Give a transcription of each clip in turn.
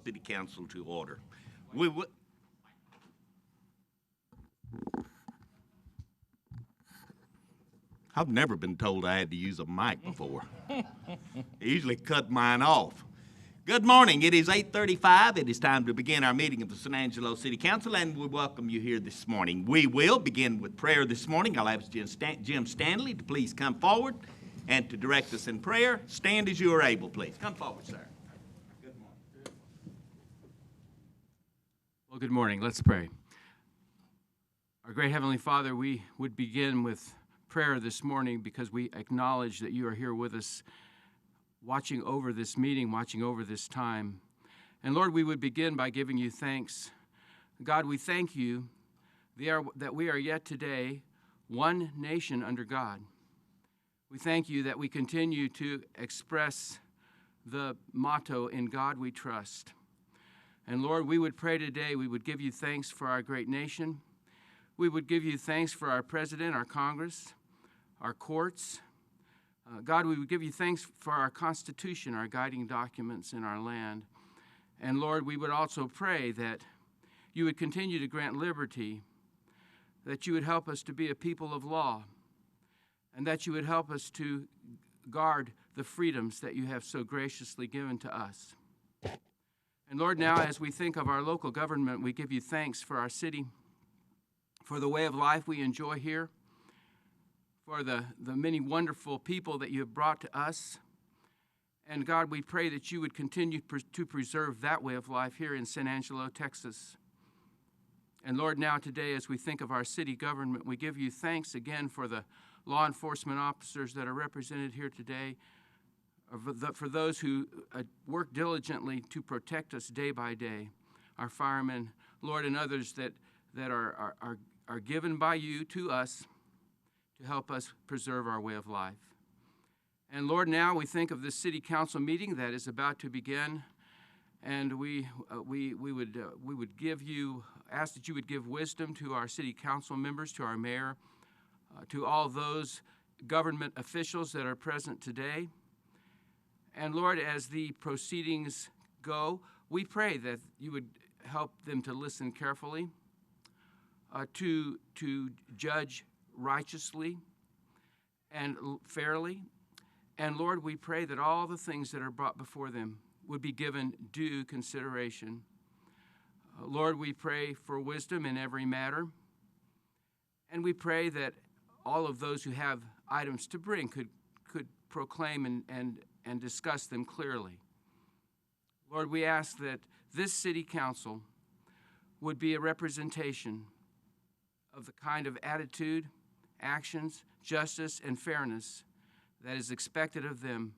City Council to order. We would. I've never been told I had to use a mic before. I usually cut mine off. Good morning. It is 8:35. It is time to begin our meeting of the San Angelo City Council, and we welcome you here this morning. We will begin with prayer this morning. I'll ask Jim Stanley to please come forward and to direct us in prayer. Stand as you are able, please. Come forward, sir. Good morning. Well, good morning. Let's pray. Our great Heavenly Father, we would begin with prayer this morning because we acknowledge that you are here with us, watching over this meeting, watching over this time. And Lord, we would begin by giving you thanks. God, we thank you that we are yet today one nation under God. We thank you that we continue to express the motto, "In God we trust." And Lord, we would pray today, we would give you thanks for our great nation. We would give you thanks for our president, our Congress, our courts. God, we would give you thanks for our Constitution, our guiding documents in our land. And Lord, we would also pray that you would continue to grant liberty, that you would help us to be a people of law, and that you would help us to guard the freedoms that you have so graciously given to us. And Lord, now as we think of our local government, we give you thanks for our city, for the way of life we enjoy here, for the many wonderful people that you have brought to us. And God, we pray that you would continue to preserve that way of life here in San Angelo, Texas. And Lord, now today as we think of our city government, we give you thanks again for the law enforcement officers that are represented here today, for those who work diligently to protect us day by day, our firemen, Lord, and others that are given by you to us to help us preserve our way of life. And Lord, now we think of this city council meeting that is about to begin, and we would ask that you would give wisdom to our city council members, to our mayor, to all those government officials that are present today. And Lord, as the proceedings go, we pray that you would help them to listen carefully, to judge righteously and fairly. And Lord, we pray that all the things that are brought before them would be given due consideration. Lord, we pray for wisdom in every matter. And we pray that all of those who have items to bring could proclaim and discuss them clearly. Lord, we ask that this city council would be a representation of the kind of attitude, actions, justice, and fairness that is expected of them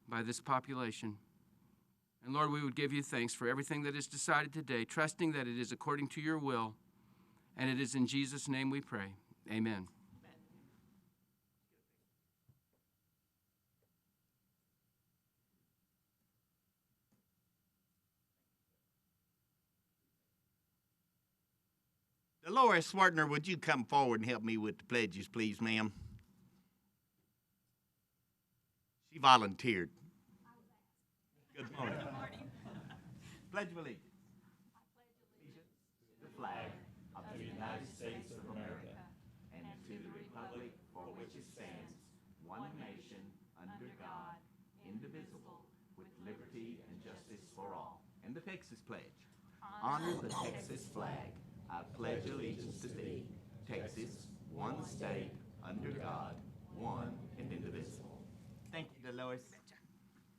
by this population. And Lord, we would give you thanks for everything that is decided today, trusting that it is according to your will, and it is in Jesus' name we pray. Amen. Dolores Swartner, would you come forward and help me with the pledges, please, ma'am? She volunteered. Good morning. Good morning. Pledge of allegiance. I pledge allegiance to the flag of the United States of America and to the republic for which it stands, one nation, under God, indivisible, with liberty and justice for all. And the Texas pledge. Honor the Texas flag. I pledge allegiance to thee, Texas, one state, under God, one and indivisible. Thank you, Dolores.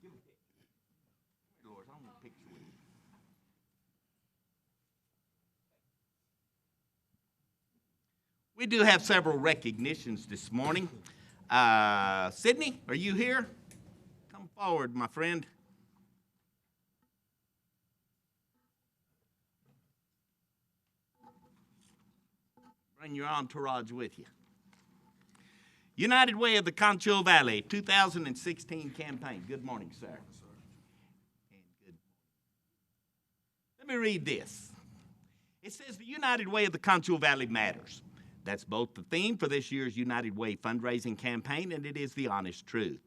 Give me a picture. Dolores, I want a picture with you. We do have several recognitions this morning. Sydney, are you here? Come forward, my friend. Bring your entourage with you. United Way of the Concho Valley, 2016 campaign. Good morning, sir. And good. Let me read this. It says, the United Way of the Concho Valley matters. That's both the theme for this year's United Way fundraising campaign, and it is the honest truth.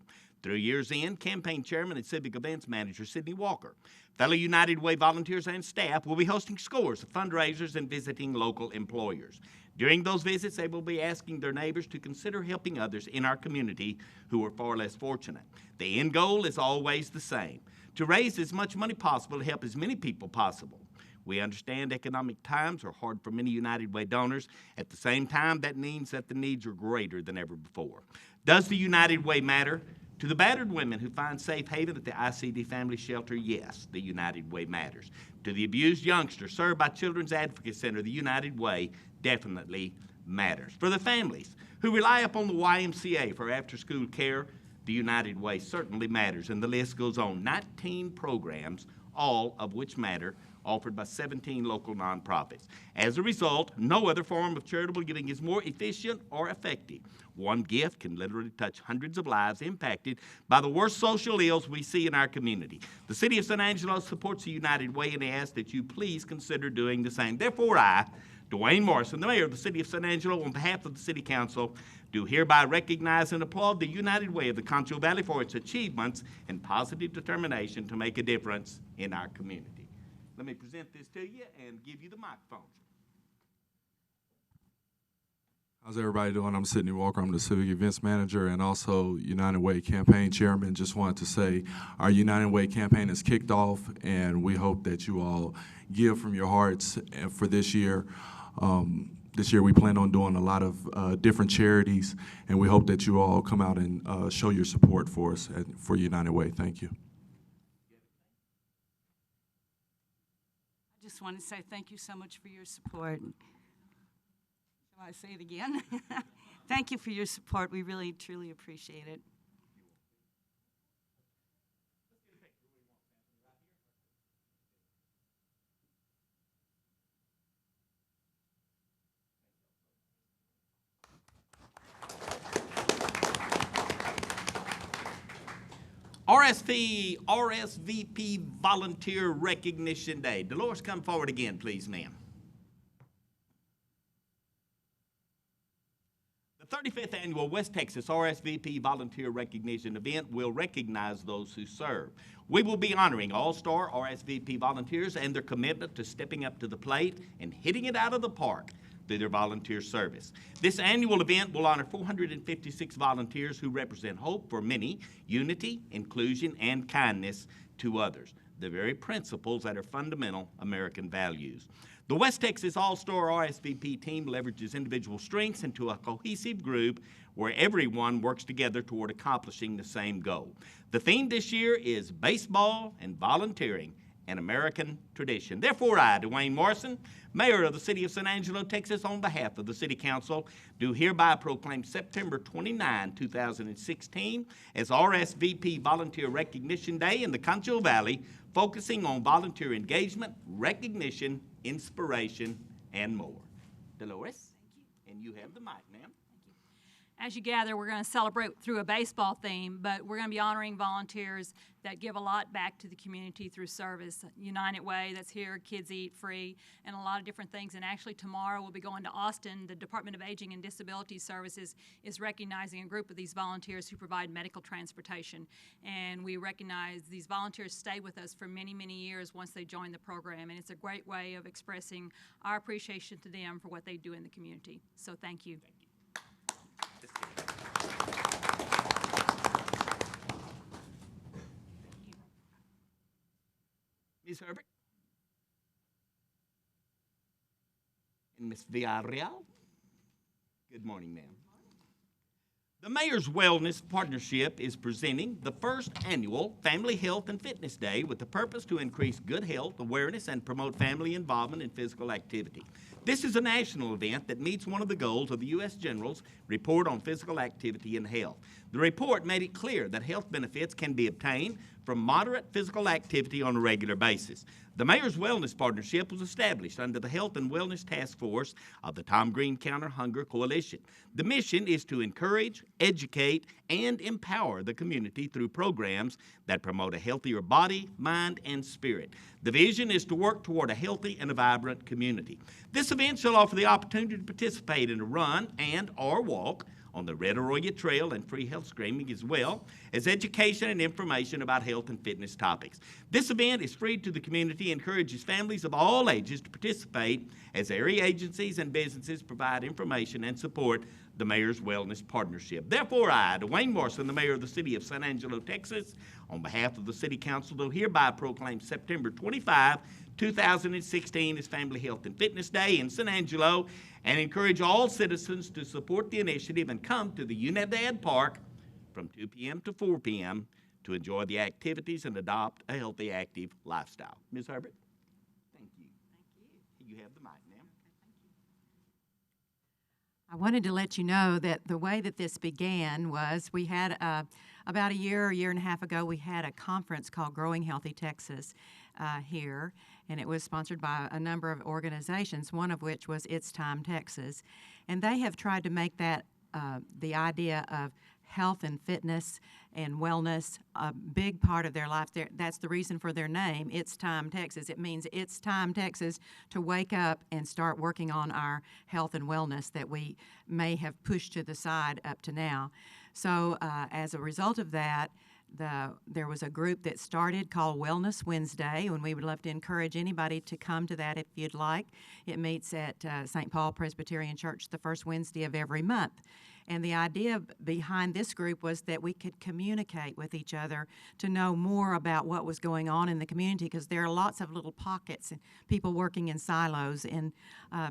Through year's end, campaign chairman and civic events manager Sidney Walker, fellow United Way volunteers and staff will be hosting scores of fundraisers and visiting local employers. During those visits, they will be asking their neighbors to consider helping others in our community who are far less fortunate. The end goal is always the same: to raise as much money possible to help as many people possible. We understand economic times are hard for many United Way donors. At the same time, that means that the needs are greater than ever before. Does the United Way matter? To the battered women who find safe haven at the ICD Family Shelter, yes, the United Way matters. To the abused youngsters served by Children's Advocate Center, the United Way definitely matters. For the families who rely upon the YMCA for after-school care, the United Way certainly matters, and the list goes on. 19 programs, all of which matter, offered by 17 local nonprofits. As a result, no other form of charitable giving is more efficient or effective. One gift can literally touch hundreds of lives impacted by the worst social ills we see in our community. The City of San Angelo supports the United Way, and they ask that you please consider doing the same. Therefore, I, Dwayne Morrison, the mayor of the City of San Angelo, on behalf of the City Council, do hereby recognize and applaud the United Way of the Concho Valley for its achievements and positive determination to make a difference in our community. Let me present this to you and give you the microphone. How's everybody doing? I'm Sidney Walker. I'm the Civic Events Manager and also United Way Campaign Chairman. Just wanted to say our United Way campaign has kicked off, and we hope that you all give from your hearts for this year. This year we plan on doing a lot of different charities, and we hope that you all come out and show your support for us for United Way. Thank you. I just want to say thank you so much for your support. Shall I say it again? Thank you for your support. We really, truly appreciate it. RSVP Volunteer Recognition Day. Dolores, come forward again, please, ma'am. The 35th Annual West Texas RSVP Volunteer Recognition Event will recognize those who serve. We will be honoring all-star RSVP volunteers and their commitment to stepping up to the plate and hitting it out of the park through their volunteer service. This annual event will honor 456 volunteers who represent hope for many, unity, inclusion, and kindness to others, the very principles that are fundamental American values. The West Texas All-Star RSVP team leverages individual strengths into a cohesive group where everyone works together toward accomplishing the same goal. The theme this year is Baseball and Volunteering, an American Tradition. Therefore, I, Dwayne Morrison, Mayor of the City of San Angelo, Texas, on behalf of the City Council, do hereby proclaim September 29, 2016 as RSVP Volunteer Recognition Day in the Concho Valley, focusing on volunteer engagement, recognition, inspiration, and more. Dolores, and you have the mic, ma'am. As you gather, we're going to celebrate through a baseball theme, but we're going to be honoring volunteers that give a lot back to the community through service. United Way, that's here, Kids Eat Free, and a lot of different things. And actually tomorrow we'll be going to Austin. The Department of Aging and Disability Services is recognizing a group of these volunteers who provide medical transportation. And we recognize these volunteers stay with us for many, many years once they join the program. And it's a great way of expressing our appreciation to them for what they do in the community. So thank you. Ms. Herbert and Ms. Villarreal. Good morning, ma'am. The Mayor's Wellness Partnership is presenting the first annual Family Health and Fitness Day with the purpose to increase good health awareness and promote family involvement in physical activity. This is a national event that meets one of the goals of the U.S. General's Report on Physical Activity and Health. The report made it clear that health benefits can be obtained from moderate physical activity on a regular basis. The Mayor's Wellness Partnership was established under the Health and Wellness Task Force of the Tom Green Counter Hunger Coalition. The mission is to encourage, educate, and empower the community through programs that promote a healthier body, mind, and spirit. The vision is to work toward a healthy and a vibrant community. This event shall offer the opportunity to participate in a run and/or walk on the Red Arroyo Trail and free health screening, as well as education and information about health and fitness topics. This event is free to the community and encourages families of all ages to participate as area agencies and businesses provide information and support the Mayor's Wellness Partnership. Therefore, I, Dwayne Morrison, the Mayor of the City of San Angelo, Texas, on behalf of the City Council, do hereby proclaim September 25, 2016 as Family Health and Fitness Day in San Angelo, and encourage all citizens to support the initiative and come to the Unidad Park from 2 p.m. to 4 p.m. to enjoy the activities and adopt a healthy, active lifestyle. Ms. Herbert? Thank you. Thank you. You have the mic, ma'am. I wanted to let you know that the way that this began was we had about a year and a half ago, we had a conference called Growing Healthy Texas here, and it was sponsored by a number of organizations, one of which was It's Time Texas. And they have tried to make that the idea of health and fitness and wellness a big part of their life. That's the reason for their name, It's Time Texas. It means it's time, Texas, to wake up and start working on our health and wellness that we may have pushed to the side up to now. So as a result of that, there was a group that started called Wellness Wednesday, and we would love to encourage anybody to come to that if you'd like. It meets at St. Paul Presbyterian Church the first Wednesday of every month. And the idea behind this group was that we could communicate with each other to know more about what was going on in the community, because there are lots of little pockets and people working in silos in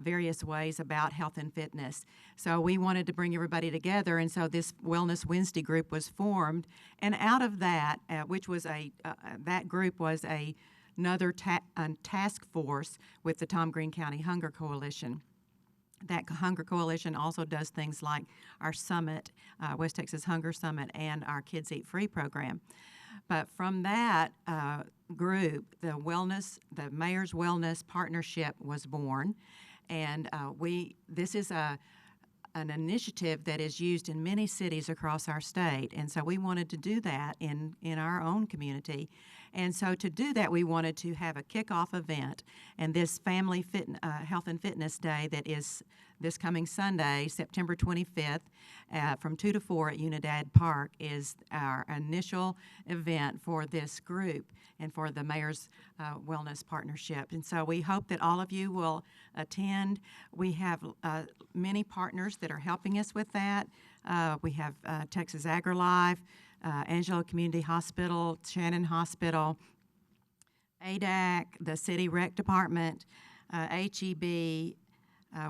various ways about health and fitness. So we wanted to bring everybody together, and so this Wellness Wednesday group was formed. And out of that, which was that group was another task force with the Tom Green County Hunger Coalition. That Hunger Coalition also does things like our summit, West Texas Hunger Summit, and our Kids Eat Free program. But from that group, the Mayor's Wellness Partnership was born, and this is an initiative that is used in many cities across our state, and so we wanted to do that in our own community. And so to do that, we wanted to have a kickoff event, and this Family Health and Fitness Day that is this coming Sunday, September 25th, from 2 to 4 at Unidad Park is our initial event for this group and for the Mayor's Wellness Partnership. And so we hope that all of you will attend. We have many partners that are helping us with that. We have Texas AgriLife, Angelo Community Hospital, Shannon Hospital, ADAC, the City Rec Department, HEB,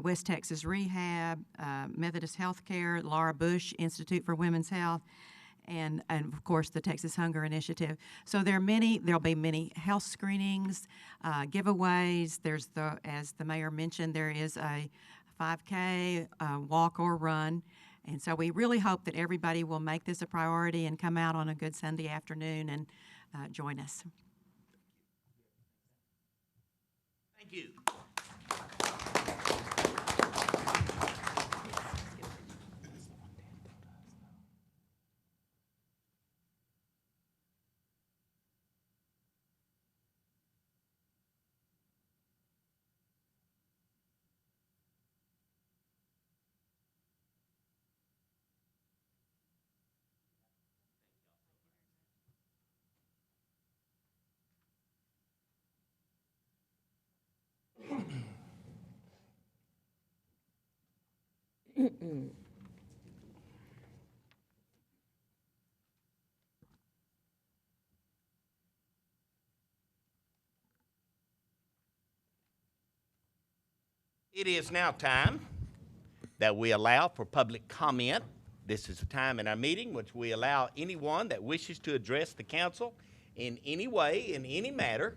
West Texas Rehab, Methodist Healthcare, Laura Bush Institute for Women's Health, and of course the Texas Hunger Initiative. So there'll be many health screenings, giveaways. As the mayor mentioned, there is a 5K, walk or run. And so we really hope that everybody will make this a priority and come out on a good Sunday afternoon and join us. Thank you. It is now time that we allow for public comment. This is a time in our meeting which we allow anyone that wishes to address the council in any way, in any matter,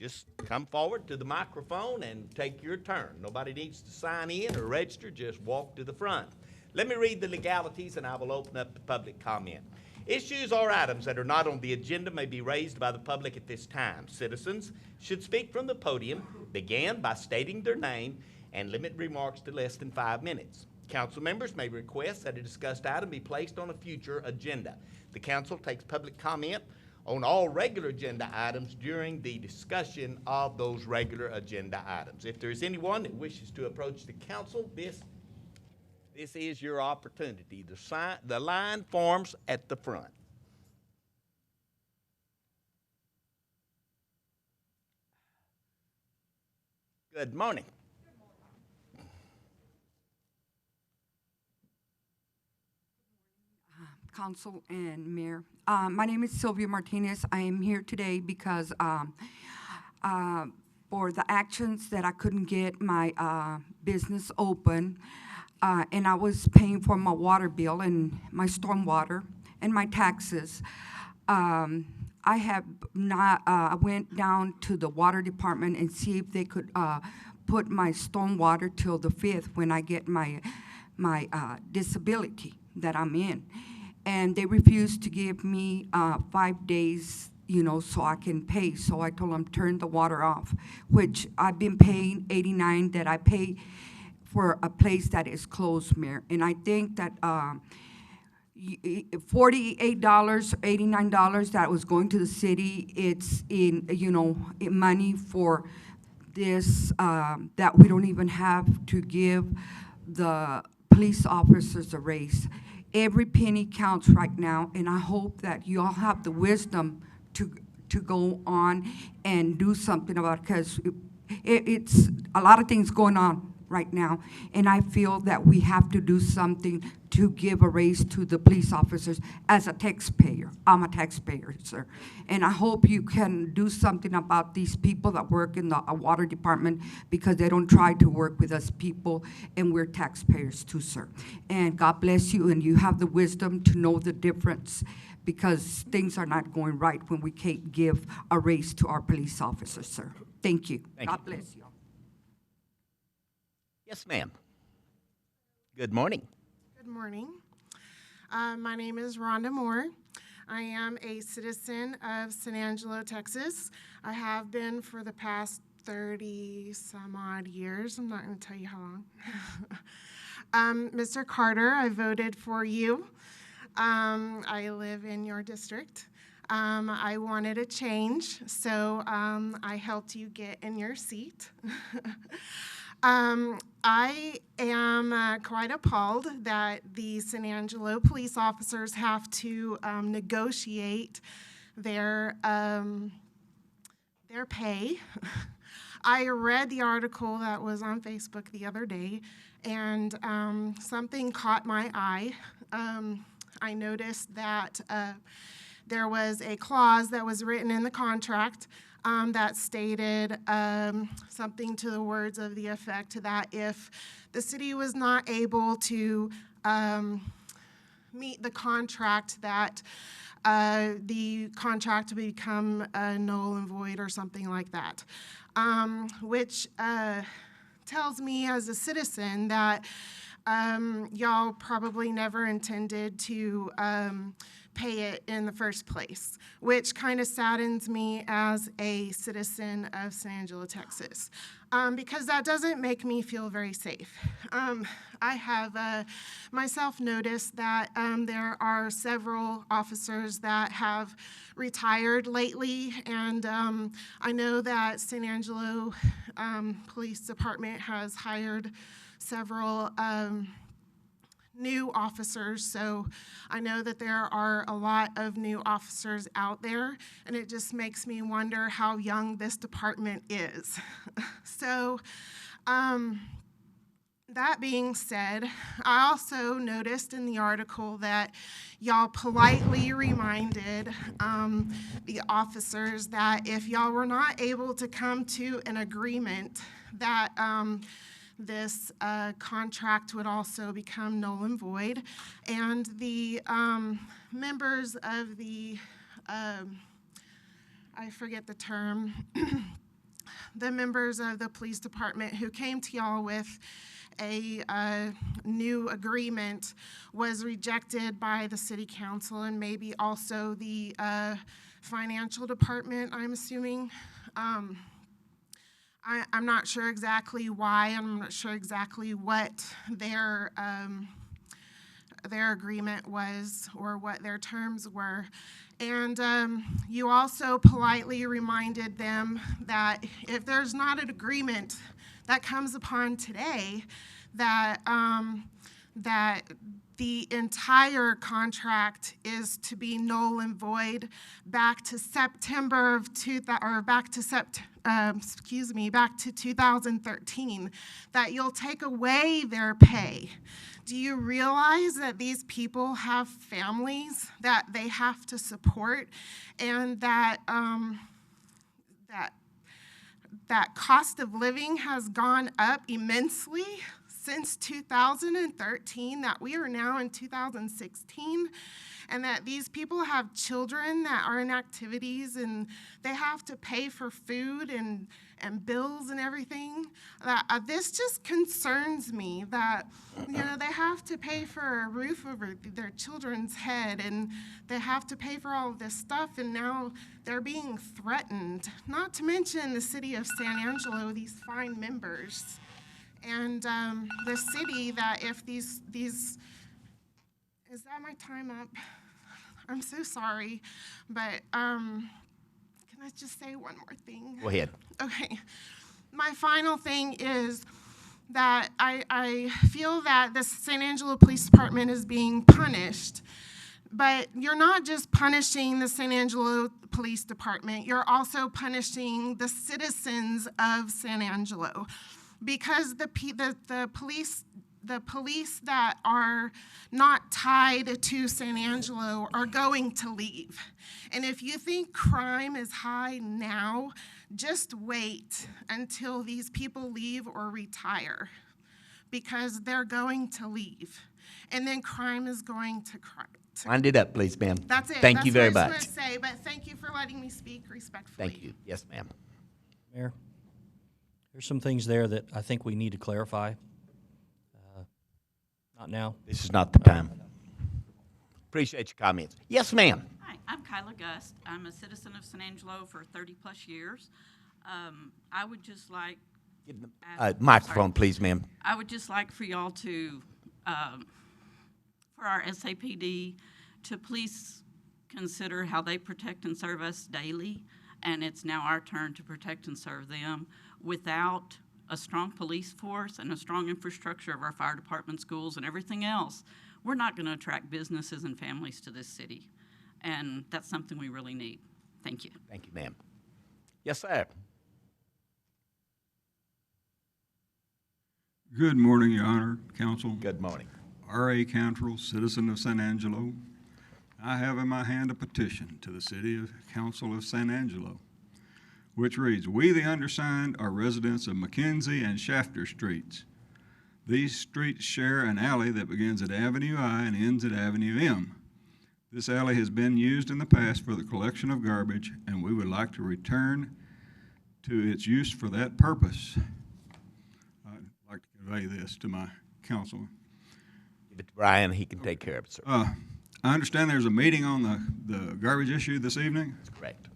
just come forward to the microphone and take your turn. Nobody needs to sign in or register, just walk to the front. Let me read the legalities and I will open up the public comment. Issues or items that are not on the agenda may be raised by the public at this time. Citizens should speak from the podium, begin by stating their name, and limit remarks to less than 5 minutes. Council members may request that a discussed item be placed on a future agenda. The council takes public comment on all regular agenda items during the discussion of those regular agenda items. If there is anyone that wishes to approach the council, this This is your opportunity. The line forms at the front. Good morning. Council and Mayor. My name is Sylvia Martinez. I am here today because for the actions that I couldn't get my business open, and I was paying for my water bill and my storm water and my taxes. I have not, I went down to the water department and see if they could put my storm water till the 5th when I get my disability that I'm in. And they refused to give me 5 days, so I can pay. So I told them, turn the water off, which I've been paying $89 that I pay for a place that is closed, Mayor. And I think that $48, $89 that was going to the city, it's in, money for this, that we don't even have to give the police officers a raise. Every penny counts right now, and I hope that you all have the wisdom to go on and do something about it, because it's a lot of things going on right now, and I feel that we have to do something to give a raise to the police officers as a taxpayer. I'm a taxpayer, sir, and I hope you can do something about these people that work in the water department, because they don't try to work with us people, and we're taxpayers too, sir. And God bless you, and you have the wisdom to know the difference, because things are not going right when we can't give a raise to our police officers, sir. Thank you. God bless you. Yes, ma'am. Good morning. Good morning. My name is Rhonda Moore. I am a citizen of San Angelo, Texas. I have been for the past 30 some odd years. I'm not going to tell you how long. Mr. Carter, I voted for you. I live in your district. I wanted a change, so I helped you get in your seat. I am quite appalled that the San Angelo police officers have to negotiate their pay. I read the article that was on Facebook the other day, and something caught my eye. I noticed that there was a clause that was written in the contract that stated something to the words of the effect that if the city was not able to meet the contract, that the contract would become null and void or something like that, which tells me as a citizen that y'all probably never intended to pay it in the first place, which kind of saddens me as a citizen of San Angelo, Texas, because that doesn't make me feel very safe. I have myself noticed that there are several officers that have retired lately, and I know that San Angelo Police Department has hired several new officers, so I know that there are a lot of new officers out there, and it just makes me wonder how young this department is. So, that being said, I also noticed in the article that y'all politely reminded the officers that if y'all were not able to come to an agreement, that this contract would also become null and void, and the members of the, I forget the term, the members of the police department who came to y'all with a new agreement was rejected by the city council and maybe also the financial department, I'm assuming. I'm not sure exactly why. I'm not sure exactly what their agreement was or what their terms were. And you also politely reminded them that if there's not an agreement that comes upon today, that that the entire contract is to be null and void back to September of back to 2013, that you'll take away their pay. Do you realize that these people have families that they have to support, and that that cost of living has gone up immensely since 2013, that we are now in 2016, and that these people have children that are in activities and they have to pay for food and bills and everything? This just concerns me, that, you know, they have to pay for a roof over their children's head, and they have to pay for all of this stuff, and now they're being threatened, not to mention the city of San Angelo, these fine members. And the city, that if these, is that my time up? I'm so sorry, but can I just say one more thing? Go ahead. Okay. My final thing is that I feel that the San Angelo Police Department is being punished. But you're not just punishing the San Angelo Police Department, you're also punishing the citizens of San Angelo. Because the police that are not tied to San Angelo are going to leave. And if you think crime is high now, just wait until these people leave or retire, because they're going to leave. And then crime is going to crime. Wind it up, please, ma'am. That's it. Thank you very That's what I much. just want to say, but thank you for letting me speak respectfully. Thank you. Yes, ma'am. Mayor, there's some things there that I think we need to clarify. Not now. This is not the time. Appreciate your comments. Yes, ma'am. Hi, I'm Kyla Gust. I'm a citizen of San Angelo for 30-plus years. I would just like... Microphone, please, ma'am. I would just like for y'all to, for our SAPD, to please consider how they protect and serve us daily, and it's now our turn to protect and serve them. Without a strong police force and a strong infrastructure of our fire department, schools, and everything else, we're not going to attract businesses and families to this city. And that's something we really need. Thank you. Thank you, ma'am. Yes, sir. Good morning, Your Honor, Counsel. Good morning. R.A. Cantrell, citizen of San Angelo. I have in my hand a petition to the City Council of San Angelo, which reads, "We, the undersigned, are residents of McKenzie and Shafter Streets. These streets share an alley that begins at Avenue I and ends at Avenue M. This alley has been used in the past for the collection of garbage, and we would like to return to its use for that purpose." I'd like to convey this to my counsel. Give it to Brian. He can take care of it, sir. I understand there's a meeting on the garbage issue this evening. That's correct.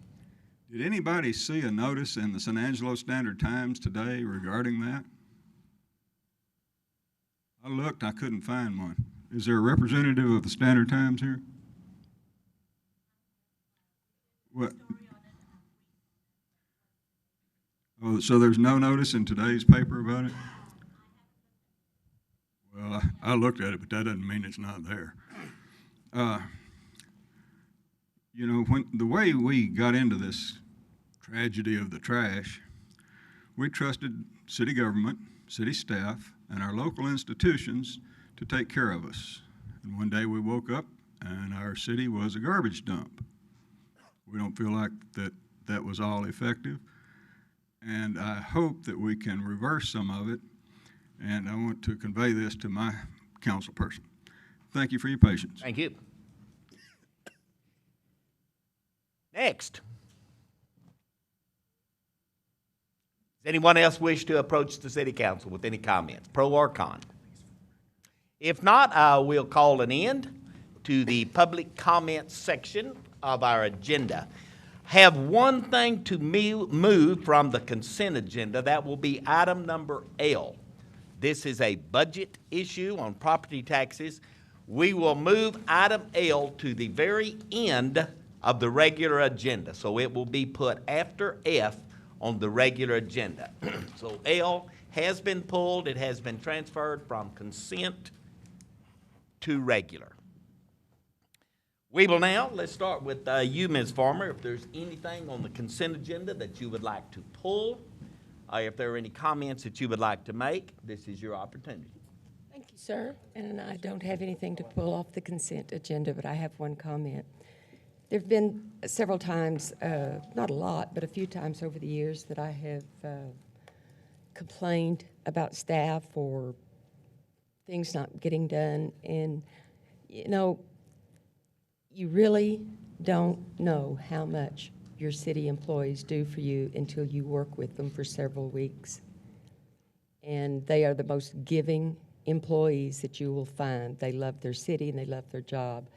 Did anybody see a notice in the San Angelo Standard-Times today regarding that? I looked, I couldn't find one. Is there a representative of the Standard-Times here? What? Oh, so there's no notice in today's paper about it? Well, I looked at it, but that doesn't mean it's not there. You know, when the way we got into this tragedy of the trash, we trusted city government, city staff, and our local institutions to take care of us. And one day we woke up and our city was a garbage dump. We don't feel like that was all effective. And I hope that we can reverse some of it. And I want to convey this to my council person. Thank you for your patience. Thank you. Next. Does anyone else wish to approach the city council with any comments, pro or con? If not, we'll call an end to the public comment section of our agenda. Have one thing to move from the consent agenda. That will be item number L. This is a budget issue on property taxes. We will move item L to the very end of the regular agenda. So it will be put after F on the regular agenda. So L has been pulled. It has been transferred from consent to regular. We will now, let's start with you, Ms. Farmer. If there's anything on the consent agenda that you would like to pull, if there are any comments that you would like to make, this is your opportunity. Thank you, sir. And I don't have anything to pull off the consent agenda, but I have one comment. There have been several times, not a lot, but a few times over the years that I have complained about staff or things not getting done. And, you know, you really don't know how much your city employees do for you until you work with them for several weeks. And they are the most giving employees that you will find. They love their city and they love their job.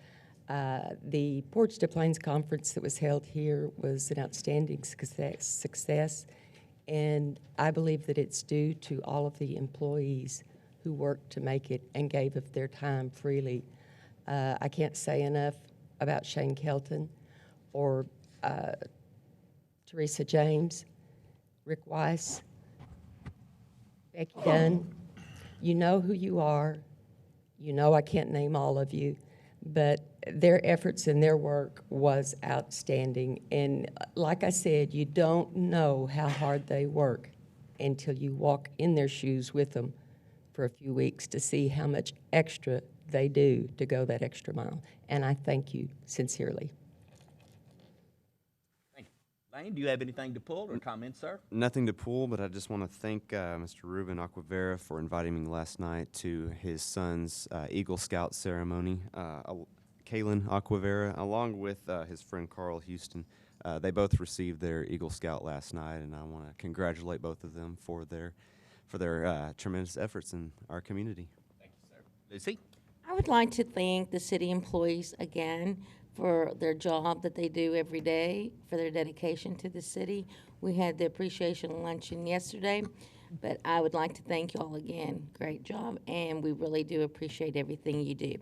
The Porch to Plains conference that was held here was an outstanding success, and I believe that it's due to all of the employees who worked to make it and gave of their time freely. I can't say enough about Shane Kelton or Teresa James, Rick Weiss, Becky Dunn. You know who you are. You know I can't name all of you, but their efforts and their work was outstanding. And like I said, you don't know how hard they work until you walk in their shoes with them for a few weeks to see how much extra they do to go that extra mile. And I thank you sincerely. Thank you. Lane, do you have anything to pull or comment, sir? Nothing to pull, but I just want to thank Mr. Ruben Aquavera for inviting me last night to his son's Eagle Scout ceremony. Kalen Aquavera, along with his friend Carl Houston, they both received their Eagle Scout last night, and I want to congratulate both of them for their tremendous efforts in our community. Thank you, sir. Lucy? I would like to thank the city employees again for their job that they do every day, for their dedication to the city. We had the appreciation luncheon yesterday, but I would like to thank you all again. Great job, and we really do appreciate everything you do.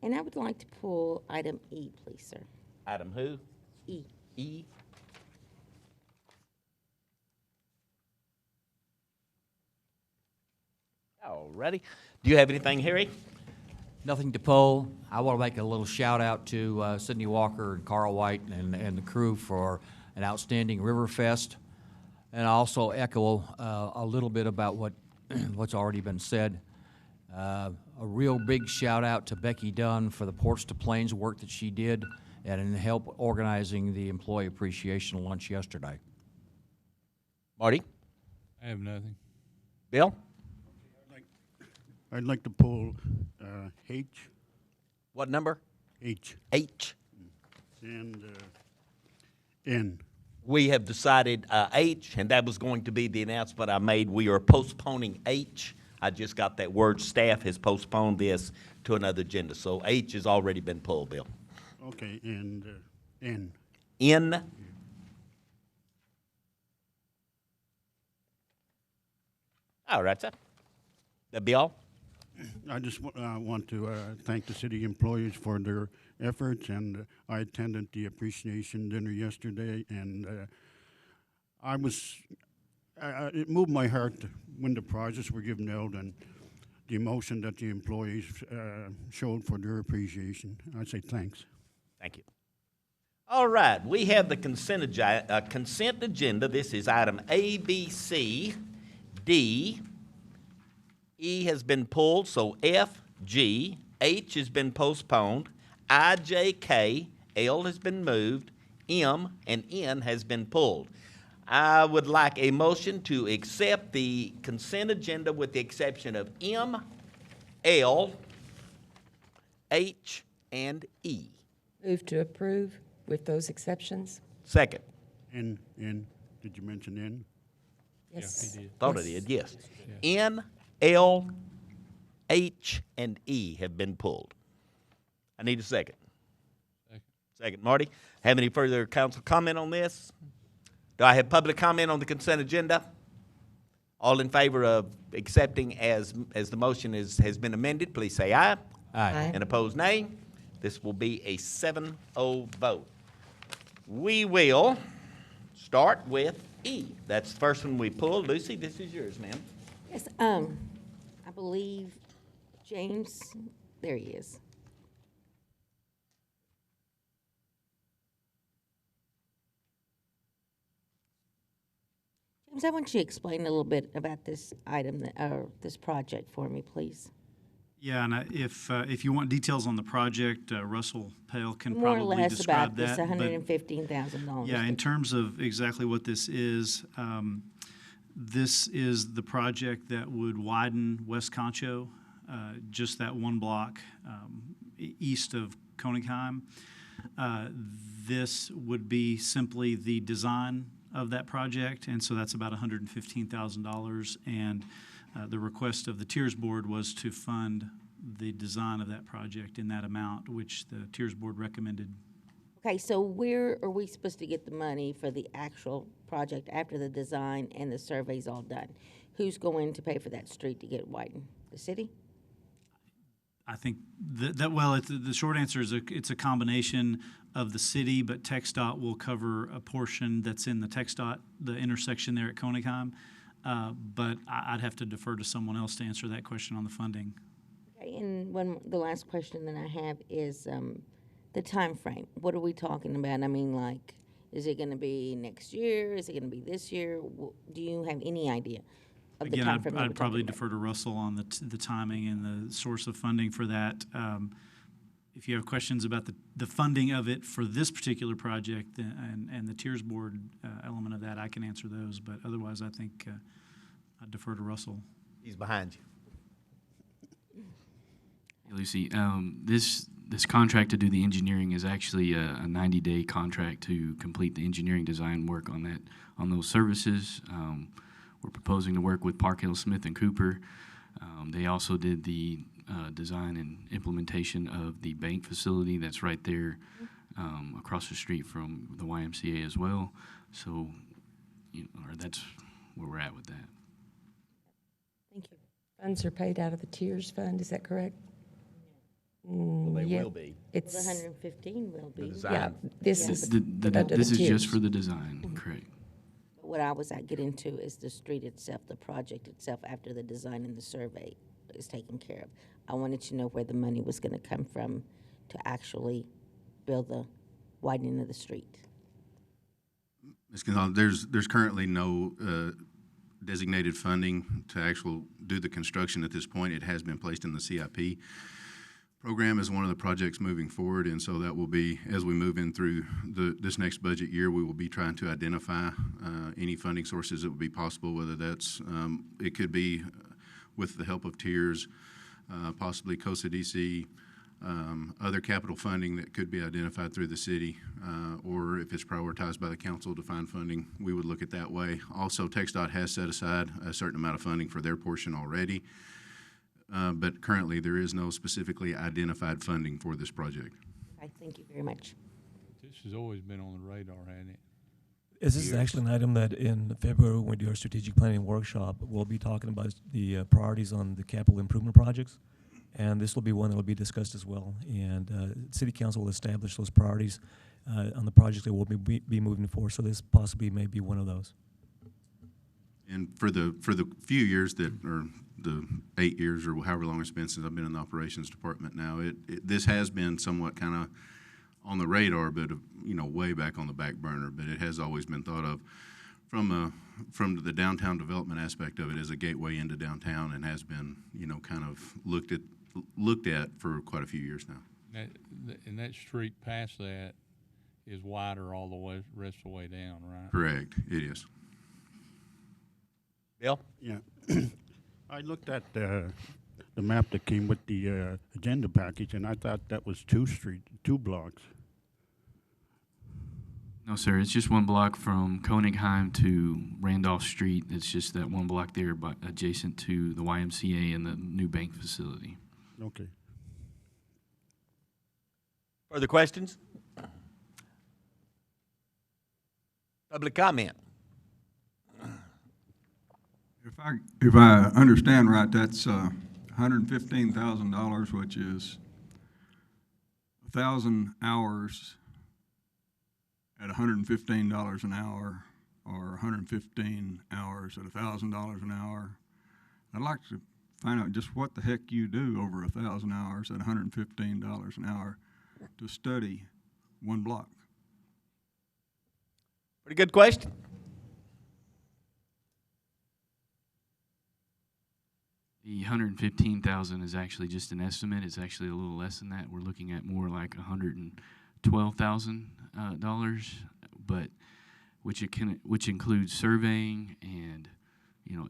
And I would like to pull item E, please, sir. Item who? E. E. All righty. Do you have anything, Harry? Nothing to pull. I want to make a little shout out to Sydney Walker and Carl White and the crew for an outstanding River Fest. And I also echo a little bit about what's already been said. A real big shout out to Becky Dunn for the Porch to Plains work that she did and in help organizing the employee appreciation lunch yesterday. Marty? I have nothing. Bill? I'd like to pull H. What number? H. H. And N. We have decided H, and that was going to be the announcement I made. We are postponing H. I just got that word. Staff has postponed this to another agenda. So H has already been pulled, Bill. Okay, and N. N. All right, sir. That be all? I just want to thank the city employees for their efforts, and I attended the appreciation dinner yesterday, and it moved my heart when the prizes were given out and the emotion that the employees showed for their appreciation. I say thanks. Thank you. All right, we have the consent agenda. This is item A, B, C, D. E has been pulled, so F, G, H has been postponed, I, J, K, L has been moved, M, and N has been pulled. I would like a motion to accept the consent agenda with the exception of M, L, H, and E. Move to approve with those exceptions. Second. N, did you mention N? Yes. Yeah, he did. Thought it did, yes. Yeah. N, L, H, and E have been pulled. I need a second. Second. Marty, have any further council comment on this? Do I have public comment on the consent agenda? All in favor of accepting as the motion has been amended, please say aye. Aye. And opposed, nay. This will be a 7-0 vote. We will start with E. That's the first one we pulled. Lucy, this is yours, ma'am. Yes, I believe James, there he is. James, I want you to explain a little bit about this item, or this project for me, please. Yeah, and if you want details on the project, Russell Pale can More or probably less describe about this that. but- $115,000. Yeah, in terms of exactly what this is the project that would widen West Concho, just that one block east of Konigheim. This would be simply the design of that project, and so that's about $115,000. And the request of the Tiers Board was to fund the design of that project in that amount, which the Tiers Board recommended. Okay, so where are we supposed to get the money for the actual project after the design and the survey's all done? Who's going to pay for that street to get widened? The city? I think the short answer is it's a combination of the city, but TxDOT will cover a portion that's in the TxDOT, the intersection there at Konigheim. But I'd have to defer to someone else to answer that question on the funding. Okay, and the last question that I have is the time frame. What are we talking about? I mean, like, is it going to be next year? Is it going to be this year? Do you have any idea of the time frame? I'd probably defer to Russell on the timing and the source of funding for that. If you have questions about the funding of it for this particular project and the Tiers Board element of that, I can answer those. But otherwise, I think I'd defer to Russell. He's behind you. Hey, Lucy, this contract to do the engineering is actually a 90-day contract to complete the engineering design work on those services. We're proposing to work with Park Hill Smith and Cooper. They also did the design and implementation of the bank facility that's right there across the street from the YMCA as well. So, that's where we're at with that. Thank you. Funds are paid out of the Tiers Fund, is that correct? Well, they Yeah, will be. The 115 will be. Yeah, this is This is just Tiers. for the design, correct. What I was getting to is the street itself, the project itself, after the design and the survey is taken care of. I wanted to know where the money was going to come from to actually build the widening of the street. Ms. Gonzalez, there's currently no designated funding to actually do the construction at this point. It has been placed in the CIP program as one of the projects moving forward, and so that will be, as we move in through this next budget year, we will be trying to identify any funding sources that would be possible, whether that's, it could be with the help of Tiers, possibly COSA DC, other capital funding that could be identified through the city, or if it's prioritized by the council to find funding, we would look at that way. Also, TxDOT has set aside a certain amount of funding for their portion already, but currently there is no specifically identified funding for this project. Okay, thank you very much. This has always been on the radar, hasn't it? This is actually an item that in February, when we do our strategic planning workshop, we'll be talking about the priorities on the capital improvement projects. And this will be one that will be discussed as well. And City Council will establish those priorities on the projects that we'll be moving forward. So this possibly may be one of those. And for the few years that, or the 8 years or however long it's been since I've been in the operations department now, this has been somewhat kind of on the radar, but way back on the back burner. But it has always been thought of from the downtown development aspect of it as a gateway into downtown, and has been kind of looked at for quite a few years now. That street past that is wider all the rest of the way down, right? Correct, it is. Bill? Yeah. I looked at the map that came with the agenda package, and I thought that was two blocks. No, sir, it's just one block from Konigheim to Randolph Street. It's just that one block there, but adjacent to the YMCA and the new bank facility. Okay. Further questions? Public comment. If I understand right, that's $115,000, which is 1,000 hours at $115 an hour, or 115 hours at $1,000 an hour. I'd like to find out just what the heck you do over 1,000 hours at $115 an hour to study one block. Pretty good question. The 115,000 is actually just an estimate. It's actually a little less than that. We're looking at more like $112,000, but which includes surveying and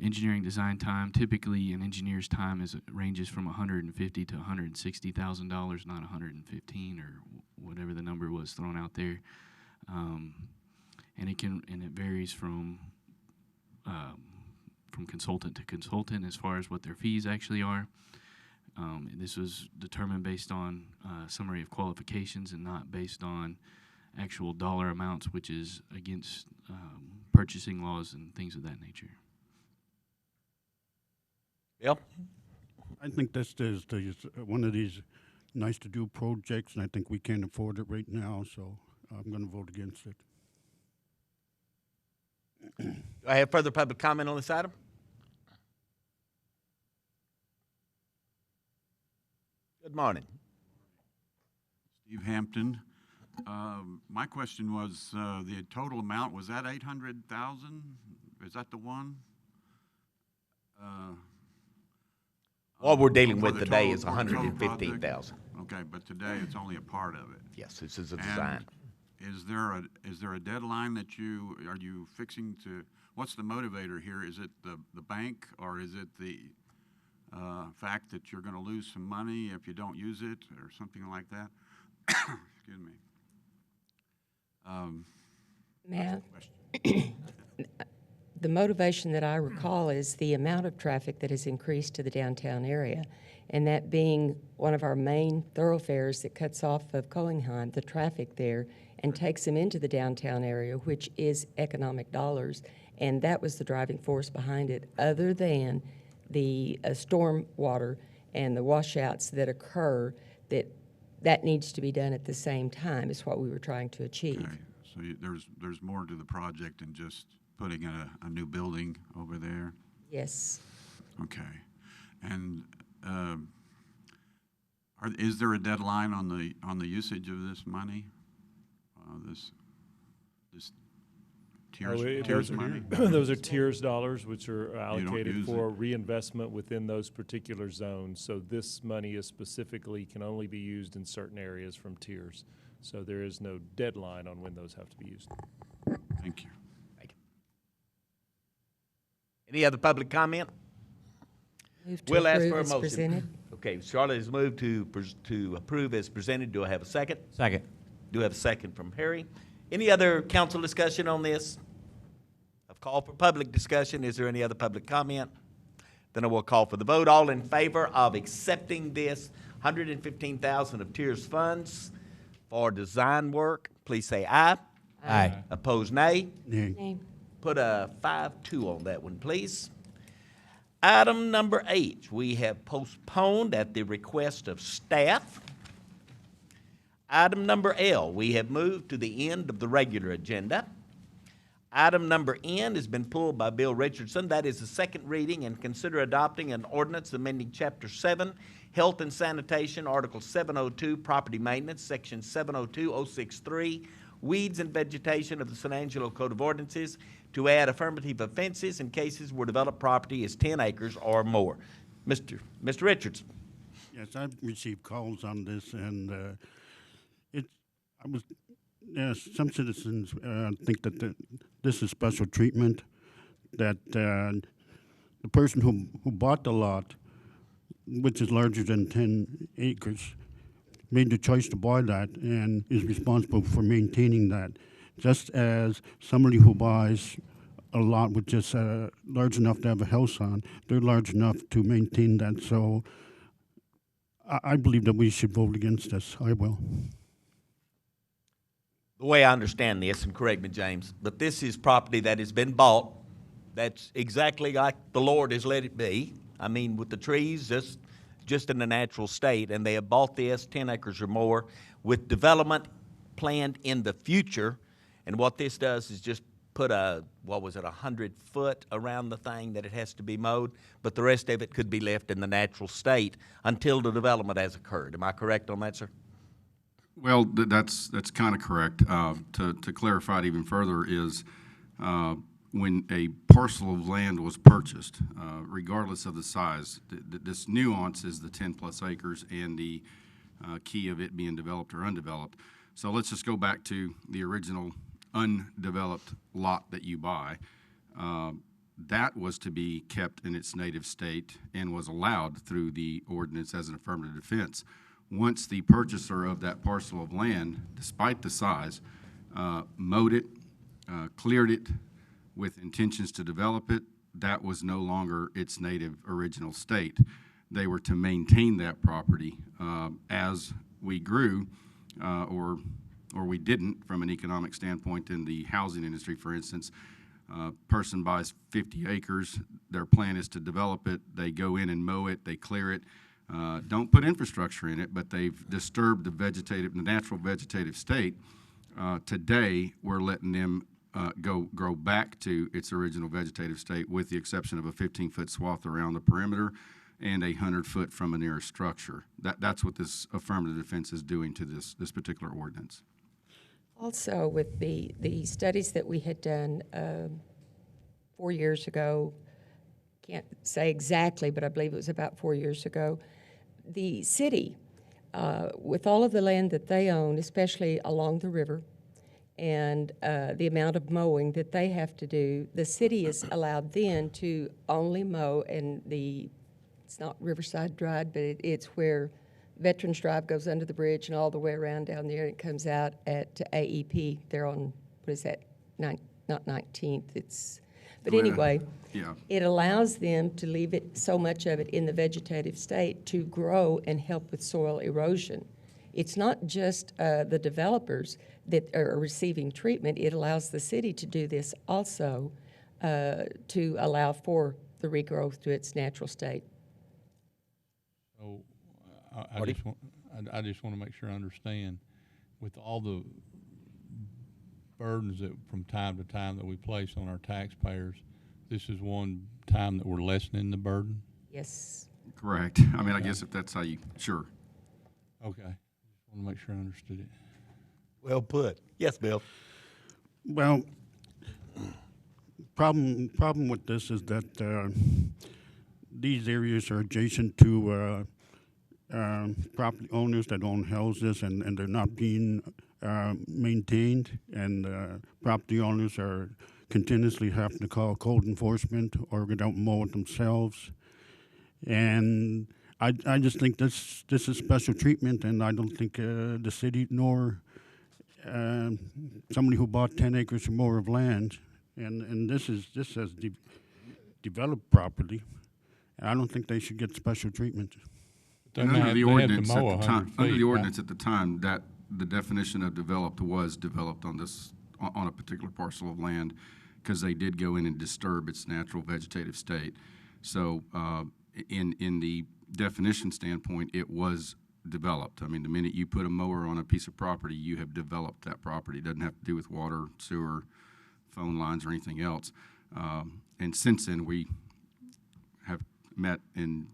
engineering design time. Typically, an engineer's time ranges from $150,000 to $160,000, not 115 or whatever the number was thrown out there. And it varies from consultant to consultant as far as what their fees actually are. This was determined based on summary of qualifications and not based on actual dollar amounts, which is against purchasing laws and things of that nature. Bill? I think this is one of these nice-to-do projects, and I think we can't afford it right now, so I'm going to vote against it. Do I have further public comment on this item? Good morning. Steve Hampton. My question was, the total amount, was that 800,000? Is that the one? What we're dealing with the today total- is for the total 115,000. project? Okay, but today it's only a part of it. Yes, this is a design. And is there a deadline that are you fixing to, what's the motivator here? Is it the bank, or is it the fact that you're going to lose some money if you don't use it, or something like that? Excuse me. Matt, the motivation that I recall is the amount of traffic that has increased to the downtown area, and that being one of our main thoroughfares that cuts off of Cohenheim, the traffic there, and takes them into the downtown area, which is economic dollars, and that was the driving force behind it, other than the storm water and the washouts that occur, that needs to be done at the same time is what we were trying to achieve. Okay. So there's more to the project than just putting a new building over there? Yes. Okay. And is there a deadline on the usage of this money? This tiers money? Those are tiers dollars, which are allocated use for reinvestment within those particular zones. So this money is specifically can only be used in certain areas from tiers. So there is no deadline on when those have to be used. Thank you. Any other public comment? Move to We'll ask approve for a as motion. presented. Okay, Charlotte has moved to approve as presented. Do I have a second? Second. Do I have a second from Harry? Any other council discussion on this? I've called for public discussion. Is there any other public comment? Then I will call for the vote. All in favor of accepting this $115,000 of tiers funds for design work, please say aye. Aye. Opposed, nay. Nay. Put a 5-2 on that one, please. Item number 8, we have postponed at the request of staff. Item number L, we have moved to the end of the regular agenda. Item number N has been pulled by Bill Richardson. That is the second reading and consider adopting an ordinance amending Chapter 7, Health and Sanitation, Article 702, Property Maintenance, Section 702-063, Weeds and Vegetation of the San Angelo Code of Ordinances to add affirmative offenses in cases where developed property is 10 acres or more. Mr. Richardson. Yes, I've received calls on this, and some citizens think that this is special treatment, that the person who bought the lot, which is larger than 10 acres, made the choice to buy that and is responsible for maintaining that, just as somebody who buys a lot which is large enough to have a house on, they're large enough to maintain that. So I believe that we should vote against this. I will. The way I understand this, and correct me, James, but this is property that has been bought that's exactly like the Lord has let it be. I mean, with the trees just in a natural state, and they have bought this 10 acres or more with development planned in the future. And what this does is just put 100 foot around the thing that it has to be mowed, but the rest of it could be left in the natural state until the development has occurred. Am I correct on that, sir? Well, that's kind of correct. To clarify it even further is when a parcel of land was purchased, regardless of the size, this nuance is the 10-plus acres and the key of it being developed or undeveloped. So let's just go back to the original undeveloped lot that you buy. That was to be kept in its native state and was allowed through the ordinance as an affirmative defense. Once the purchaser of that parcel of land, despite the size, mowed it, cleared it with intentions to develop it, that was no longer its native original state. They were to maintain that property as we grew, or we didn't from an economic standpoint in the housing industry, for instance. Person buys 50 acres, their plan is to develop it, they go in and mow it, they clear it, don't put infrastructure in it, but they've disturbed the natural vegetative state. Today, we're letting them grow back to its original vegetative state, with the exception of a 15-foot swath around the perimeter and a 100-foot from a nearest structure. That's what this affirmative defense is doing to this particular ordinance. Also, with the studies that we had done 4 years ago, can't say exactly, but I believe it was about 4 years ago, the city, with all of the land that they own, especially along the river, and the amount of mowing that they have to do, the city is allowed then to only mow, and it's not Riverside Drive, but it's where Veterans Drive goes under the bridge and all the way around down there, and it comes out at AEP. They're on, what is that, not 19th, but anyway, yeah. It allows them to leave it, so much of it in the vegetative state, to grow and help with soil erosion. It's not just the developers that are receiving treatment. It allows the city to do this also, to allow for the regrowth to its natural state. So I just want to make sure I understand, with all the burdens that from time to time that we place on our taxpayers, this is one time that we're lessening the burden? Yes. Correct. I mean, I guess if that's how you, sure. Okay. Just want to make sure I understood it. Well put. Yes, Bill. Well, problem with this is that these areas are adjacent to property owners that own houses, and they're not being maintained, and property owners are continuously having to call code enforcement or go out and mow it themselves. And I just think this is special treatment, and I don't think the city nor somebody who bought 10 acres or more of land, and this has developed properly, I don't think they should get special treatment. Under the ordinance at the time, that the definition of developed was developed on a particular parcel of land, because they did go in and disturb its natural vegetative state. So in the definition standpoint, it was developed. I mean, the minute you put a mower on a piece of property, you have developed that property. It doesn't have to do with water, sewer, phone lines, or anything else. And since then, we have met and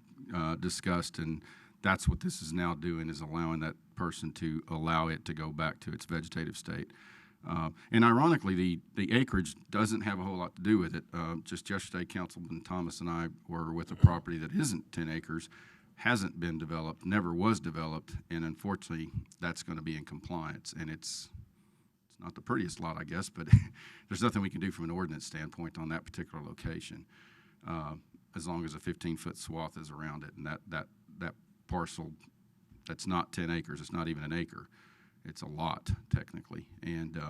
discussed, and that's what this is now doing, is allowing that person to allow it to go back to its vegetative state. And ironically, the acreage doesn't have a whole lot to do with it. Just yesterday, Councilman Thomas and I were with a property that isn't 10 acres, hasn't been developed, never was developed, and unfortunately, that's going to be in compliance. And it's not the prettiest lot, I guess, but there's nothing we can do from an ordinance standpoint on that particular location, as long as a 15-foot swath is around it. And that parcel, that's not 10 acres. It's not even an acre. It's a lot, technically, and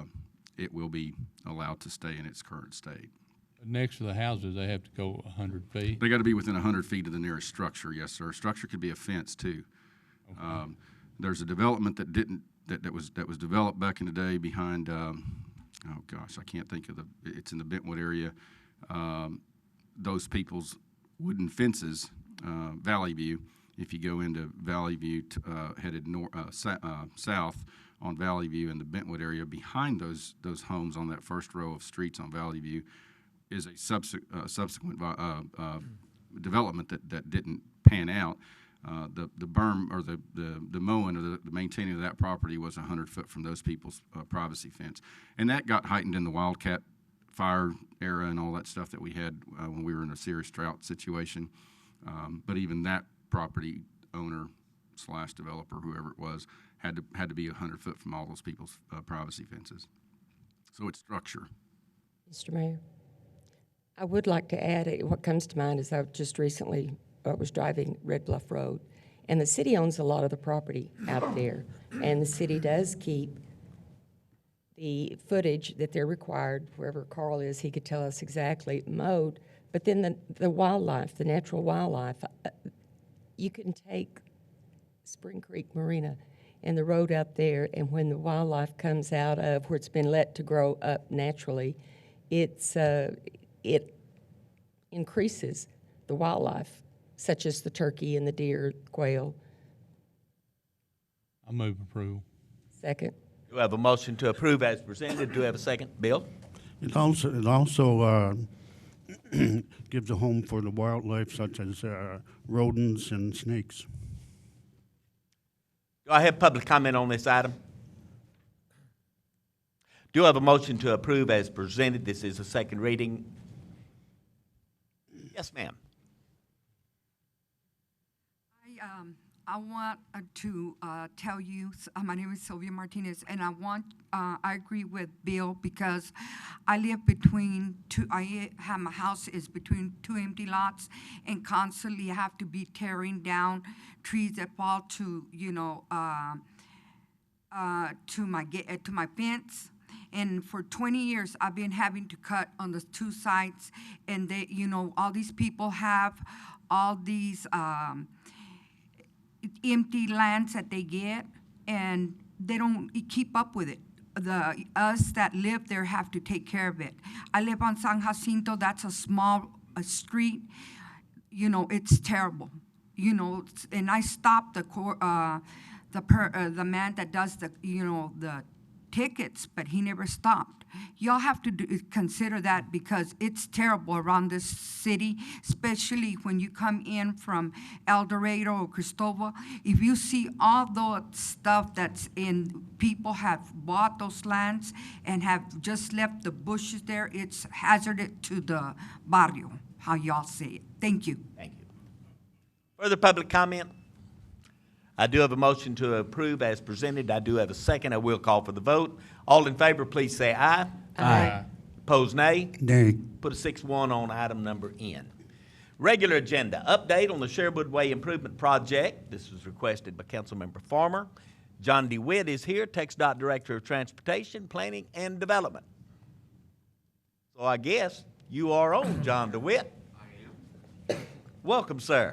it will be allowed to stay in its current state. Next to the houses, they have to go 100 feet? They got to be within 100 feet of the nearest structure, yes, sir. Structure could be a fence, too. Okay. There's a development that was developed back in the day behind, oh gosh, I can't think of it's in the Bentwood area. Those people's wooden fences, Valley View, if you go into Valley View, headed south on Valley View in the Bentwood area, behind those homes on that first row of streets on Valley View is a subsequent development that didn't pan out. The berm or the mowing or the maintaining of that property was 100 foot from those people's privacy fence, and that got heightened in the Wildcat fire era and all that stuff that we had when we were in a serious drought situation. But even that property owner / developer, whoever it was, had to be 100 foot from all those people's privacy fences. So it's structure. Mr. Mayor, I would like to add, what comes to mind is I just recently was driving Red Bluff Road, and the city owns a lot of the property out there, and the city does keep the footage that they're required, wherever Carl is, he could tell us exactly, mowed, but then the wildlife, the natural wildlife, you can take Spring Creek Marina and the road out there, and when the wildlife comes out of where it's been let to grow up naturally, it increases the wildlife, such as the turkey and the deer, quail. I move approval. Second. Do I have a motion to approve as presented? Do I have a second? Bill? It also gives a home for the wildlife such as rodents and snakes. Do I have public comment on this item? Do I have a motion to approve as presented? This is a second reading. Yes, ma'am. I want to tell you, my name is Sylvia Martinez, and I agree with Bill because I live between my house is between two empty lots, and constantly have to be tearing down trees that fall to my fence. And for 20 years, I've been having to cut on the two sides, and all these people have all these empty lands that they get, and they don't keep up with it. Us that live there have to take care of it. I live on San Jacinto. That's a small street. It's terrible. And I stopped the man that does the tickets, but he never stopped. Y'all have to consider that because it's terrible around this city, especially when you come in from El Dorado or Cristobal. If you see all the stuff that's in, people have bought those lands and have just left the bushes there, it's hazardous to the barrio, how y'all say it. Thank you. Thank you. Further public comment? I do have a motion to approve as presented. I do have a second. I will call for the vote. All in favor, please say aye. Aye. Opposed, nay. Nay. Put a 6-1 on item number N. Regular agenda, update on the Sherwood Way Improvement Project. This was requested by Councilmember Farmer. John DeWitt is here, TxDOT Director of Transportation, Planning, and Development. So I guess you are on, John DeWitt. I am. Welcome, sir.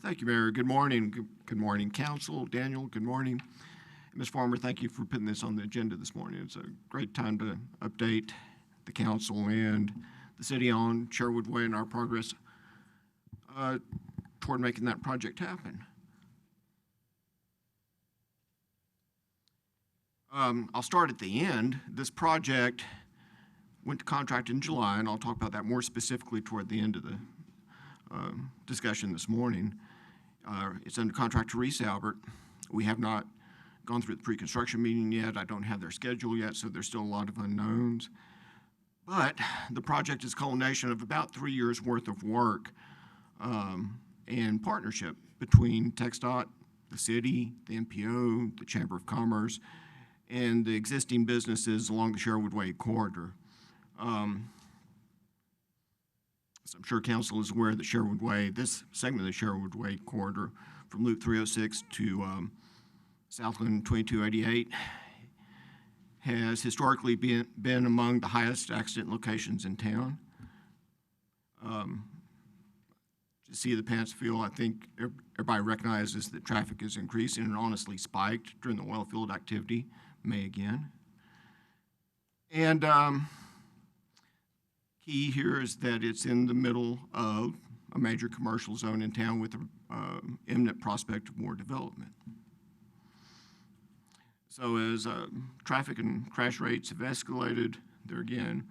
Thank you, Mayor. Good morning. Good morning, Council. Daniel, good morning. Ms. Farmer, thank you for putting this on the agenda this morning. It's a great time to update the Council and the city on Sherwood Way and our progress toward making that project happen. I'll start at the end. This project went to contract in July, and I'll talk about that more specifically toward the end of the discussion this morning. It's under contract to Reese Albert. We have not gone through the pre-construction meeting yet. I don't have their schedule yet, so there's still a lot of unknowns. But the project is a culmination of about 3 years' worth of work and partnership between TxDOT, the city, the MPO, the Chamber of Commerce, and the existing businesses along the Sherwood Way corridor. So I'm sure Council is aware that Sherwood Way, this segment of the Sherwood Way corridor from Loop 306 to Southland 2288 has historically been among the highest accident locations in town. To see the pants feel, I think everybody recognizes that traffic is increasing and honestly spiked during the oil field activity, May again. And key here is that it's in the middle of a major commercial zone in town with an imminent prospect of more development. So as traffic and crash rates have escalated, there again,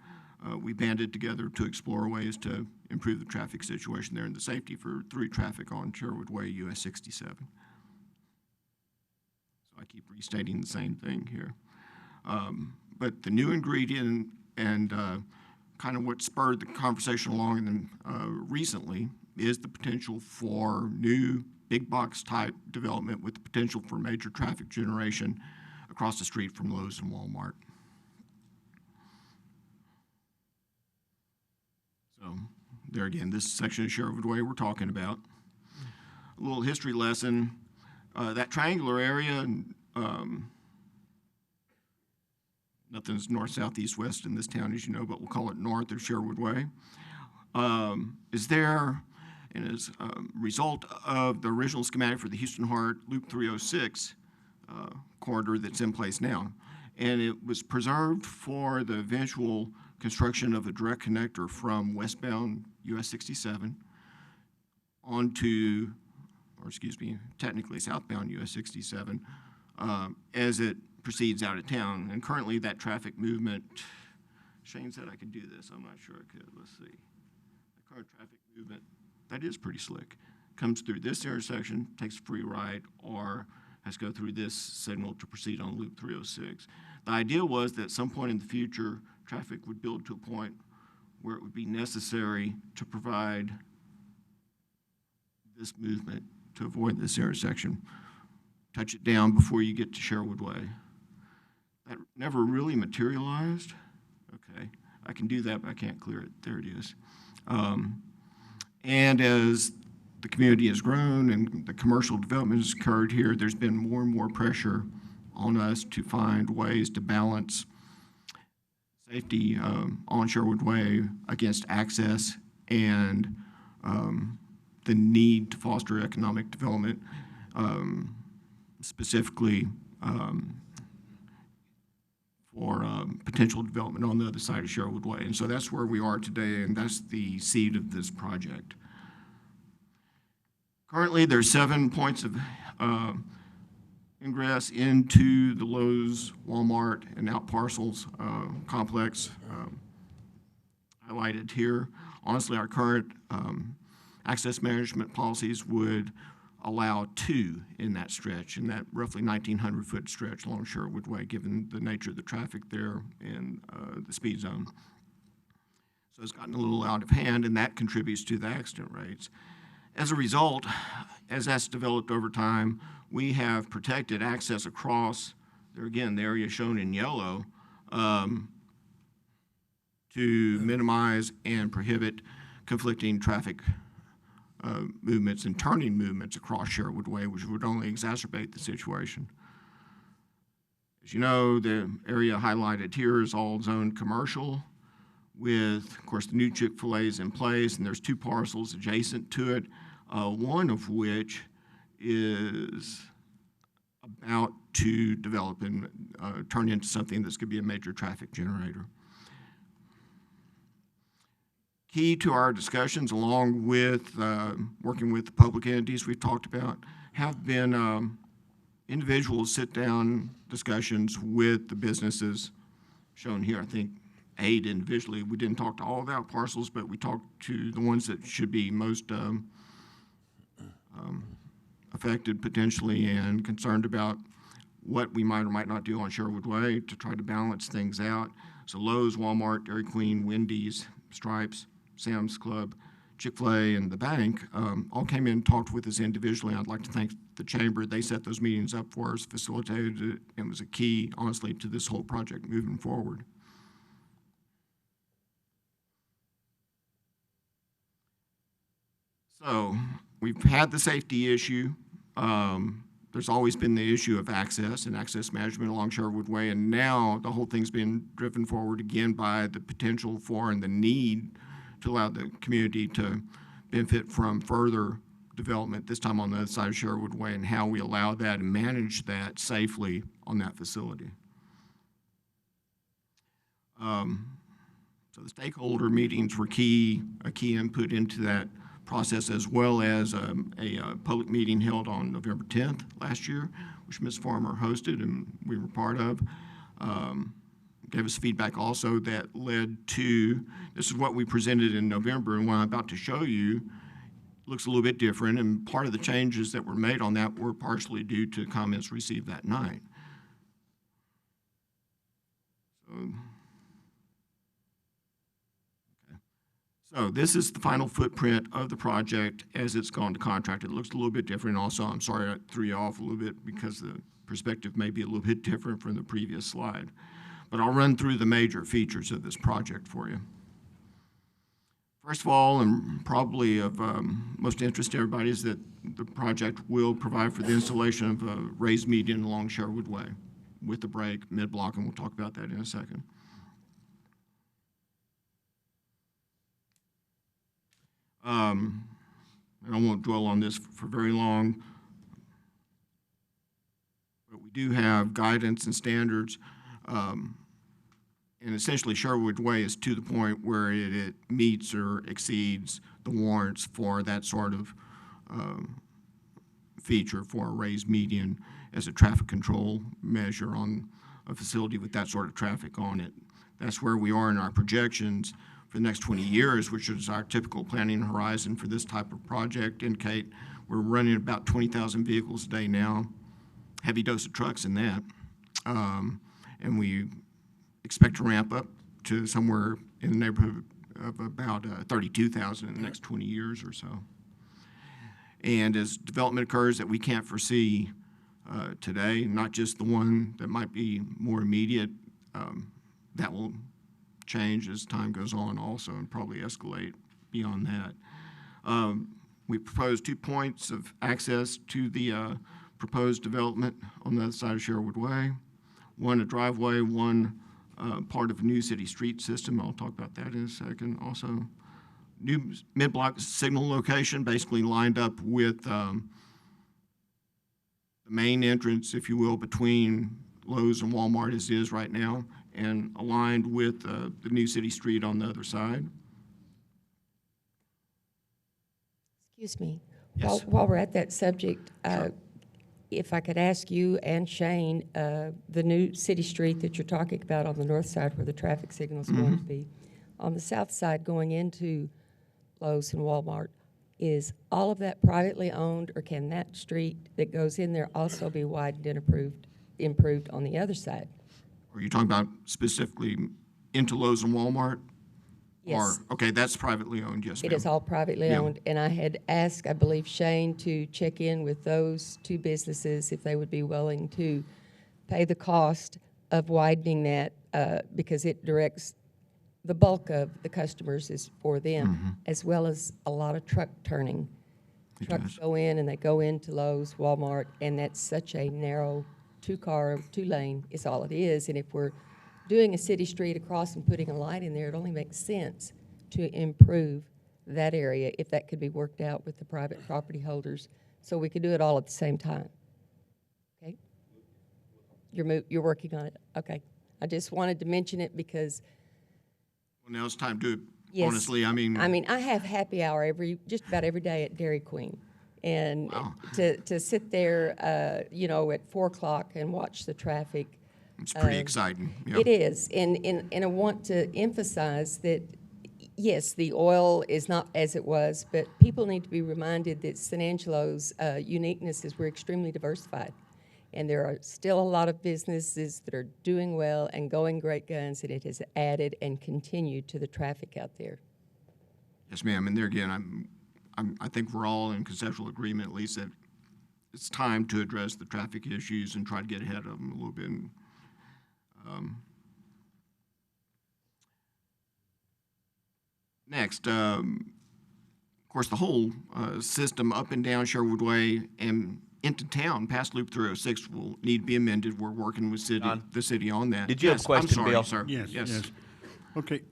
we banded together to explore ways to improve the traffic situation there and the safety for through traffic on Sherwood Way, US 67. So I keep restating the same thing here. But the new ingredient and kind of what spurred the conversation along recently is the potential for new big box type development with the potential for major traffic generation across the street from Lowe's and Walmart. So there again, this section of Sherwood Way we're talking about. A little history lesson. That triangular area, nothing's north, south, east, west in this town, as you know, but we'll call it north of Sherwood Way, is there, and as a result of the original schematic for the Houston Hart Loop 306 corridor that's in place now. And it was preserved for the eventual construction of a direct connector from westbound US 67 onto, or excuse me, technically southbound US 67, as it proceeds out of town. And currently that traffic movement, Shane said I could do this, I'm not sure I could, let's see. The current traffic movement, that is pretty slick, comes through this intersection, takes a free right, or has to go through this signal to proceed on Loop 306. The idea was that at some point in the future, traffic would build to a point where it would be necessary to provide this movement to avoid this intersection. Touch it down before you get to Sherwood Way. That never really materialized. Okay, I can do that, but I can't clear it. There it is. And as the community has grown and the commercial development has occurred here, there's been more and more pressure on us to find ways to balance safety on Sherwood Way against access and the need to foster economic development, specifically for potential development on the other side of Sherwood Way. And so that's where we are today, and that's the seed of this project. Currently, there's 7 points of ingress into the Lowe's, Walmart, and out parcels complex highlighted here. Honestly, our current access management policies would allow 2 in that stretch, in that roughly 1,900-foot stretch along Sherwood Way, given the nature of the traffic there and the speed zone. So it's gotten a little out of hand, and that contributes to the accident rates. As a result, as that's developed over time, we have protected access across, there again, the area shown in yellow, to minimize and prohibit conflicting traffic movements and turning movements across Sherwood Way, which would only exacerbate the situation. As you know, the area highlighted here is all zoned commercial with, of course, the new Chick-fil-A's in place, and there's 2 parcels adjacent to it, one of which is about to develop and turn into something that's going to be a major traffic generator. Key to our discussions, along with working with the public entities we've talked about, have been individual sit-down discussions with the businesses shown here. I think 8 individually. We didn't talk to all of our parcels, but we talked to the ones that should be most affected potentially and concerned about what we might or might not do on Sherwood Way to try to balance things out. So Lowe's, Walmart, Dairy Queen, Wendy's, Stripes, Sam's Club, Chick-fil-A, and the bank all came in and talked with us individually. I'd like to thank the chamber. They set those meetings up for us, facilitated it, and was a key, honestly, to this whole project moving forward. So we've had the safety issue. There's always been the issue of access and access management along Sherwood Way, and now the whole thing's been driven forward again by the potential for and the need to allow the community to benefit from further development, this time on the other side of Sherwood Way, and how we allow that and manage that safely on that facility. So the stakeholder meetings were a key input into that process, as well as a public meeting held on November 10th last year, which Ms. Farmer hosted and we were part of. Gave us feedback also that led to, this is what we presented in November, and what I'm about to show you looks a little bit different, and part of the changes that were made on that were partially due to comments received that night. So So this is the final footprint of the project as it's gone to contract. It looks a little bit different. Also, I'm sorry I threw you off a little bit because the perspective may be a little bit different from the previous slide. But I'll run through the major features of this project for you. First of all, and probably of most interest to everybody, is that the project will provide for the installation of a raised median along Sherwood Way with the break, mid-block, and we'll talk about that in a second. And I won't dwell on this for very long, but we do have guidance and standards, and essentially Sherwood Way is to the point where it meets or exceeds the warrants for that sort of feature for a raised median as a traffic control measure on a facility with that sort of traffic on it. That's where we are in our projections for the next 20 years, which is our typical planning horizon for this type of project, indicate we're running about 20,000 vehicles a day now, heavy dose of trucks in that. And we expect to ramp up to somewhere in the neighborhood of about 32,000 in the next 20 years or so. And as development occurs that we can't foresee today, not just the one that might be more immediate, that will change as time goes on also and probably escalate beyond that. We propose 2 points of access to the proposed development on the other side of Sherwood Way. One, a driveway, one part of a new city street system. I'll talk about that in a second. Also, new mid-block signal location, basically lined up with the main entrance, if you will, between Lowe's and Walmart as it is right now, and aligned with the new city street on the other side. Excuse me. Yes. While we're at that subject, Sure. if I could ask you and Shane, the new city street that you're talking about on the north side where the traffic signal is going to be, on the south side going into Lowe's and Walmart, is all of that privately owned, or can that street that goes in there also be widened and improved on the other side? Are you talking about specifically into Lowe's and Walmart? Yes. Or, okay, that's privately owned, yes, It ma'am. is all privately Yeah. owned, and I had asked, I believe, Shane to check in with those two businesses if they would be willing to pay the cost of widening that, because it directs the bulk of the customers is for them, as well as a lot of truck turning. Trucks go in and they go into Lowe's, Walmart, and that's such a narrow two-lane is all it is. And if we're doing a city street across and putting a light in there, it only makes sense to improve that area if that could be worked out with the private property holders, so we could do it all at the same time. Okay? You're working on it? Okay. I just wanted to mention it because Well, now it's time to, yes, honestly, I mean, I have happy hour just about every day at Dairy Queen. And to sit there, at 4 o'clock and watch the traffic. it's pretty exciting. Yeah. It is. And I want to emphasize that, yes, the oil is not as it was, but people need to be reminded that San Angelo's uniqueness is we're extremely diversified. And there are still a lot of businesses that are doing well and going great guns, and it has added and continued to the traffic out there. Yes, ma'am. And there again, I think we're all in conceptual agreement, at least, that it's time to address the traffic issues and try to get ahead of them a little bit. Next, of course, the whole system up and down Sherwood Way and into town, past Loop 306, will need to be amended. We're working with the city on that. Did you have a question, I'm sorry, Bill? sir. Yes. Okay,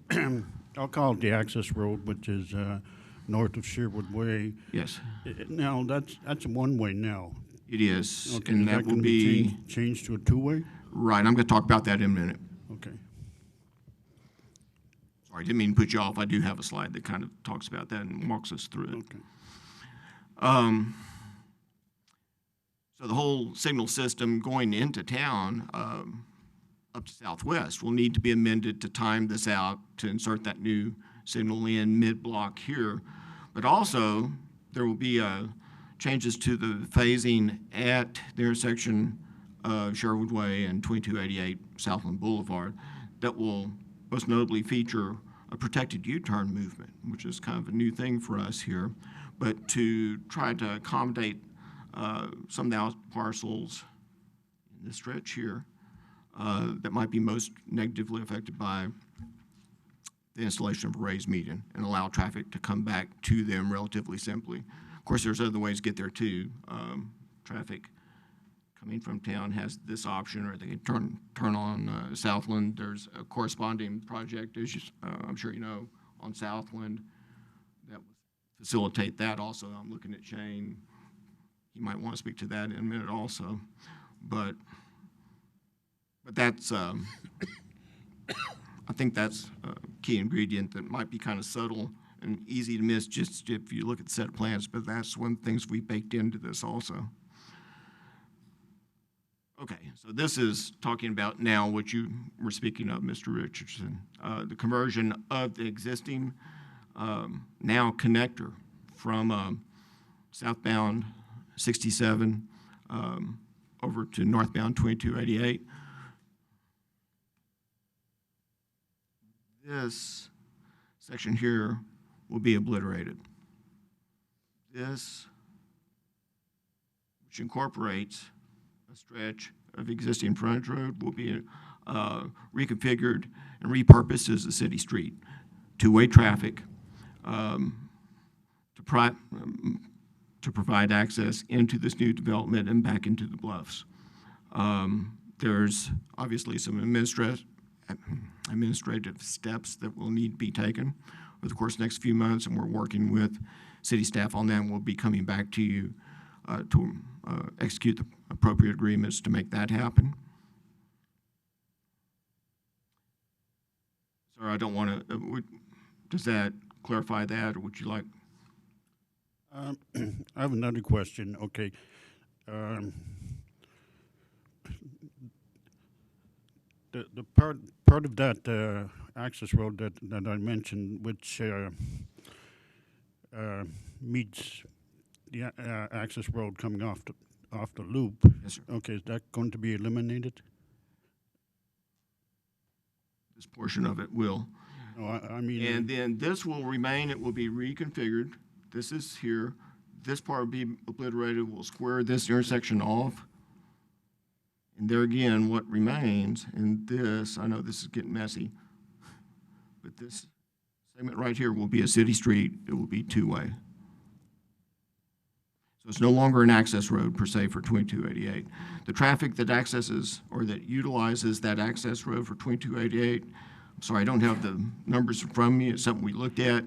I'll call it the access road, which is north of Sherwood Way. Yes. Now, that's a one-way now. It is, Okay, and is that will gonna be changed to a two-way? right. I'm going to talk about that in a minute. Okay. Sorry, didn't mean to put you off. I do have a slide that kind of talks about that and walks us through it. Okay. So the whole signal system going into town up to Southwest will need to be amended to time this out to insert that new signal in mid-block here. But also, there will be changes to the phasing at the intersection of Sherwood Way and 2288 Southland Boulevard that will most notably feature a protected U-turn movement, which is kind of a new thing for us here, but to try to accommodate some of the out parcels in this stretch here that might be most negatively affected by the installation of a raised median and allow traffic to come back to them relatively simply. Of course, there's other ways to get there too. Traffic coming from town has this option, or they can turn on Southland. There's a corresponding project, as I'm sure you know, on Southland that would facilitate that also. I'm looking at Shane. He might want to speak to that in a minute also. But that's, I think that's a key ingredient that might be kind of subtle and easy to miss just if you look at the set of plans, but that's one of the things we baked into this also. Okay, so this is talking about now what you were speaking of, Mr. Richardson, the conversion of the existing now connector from southbound 67 over to northbound 2288. This section here will be obliterated. This, which incorporates a stretch of existing frontage road, will be reconfigured and repurposed as a city street. Two-way traffic to provide access into this new development and back into the bluffs. There's obviously some administrative steps that will need to be taken over the course of the next few months, and we're working with city staff on that, and we'll be coming back to you to execute the appropriate agreements to make that happen. Sir, I don't want to, does that clarify that, or would you like? I have another question. Okay. The part of that access road that I mentioned, which meets the access road coming off the loop. Yes, sir. Okay, is that going to be eliminated? This portion of it will. No, I mean. And then this will remain. It will be reconfigured. This is here. This part will be obliterated. We'll square this intersection off. And there again, what remains in this, I know this is getting messy, but this segment right here will be a city street. It will be two-way. So it's no longer an access road per se for 2288. The traffic that accesses or that utilizes that access road for 2288, I'm sorry, I don't have the numbers in front of me. It's something we looked at.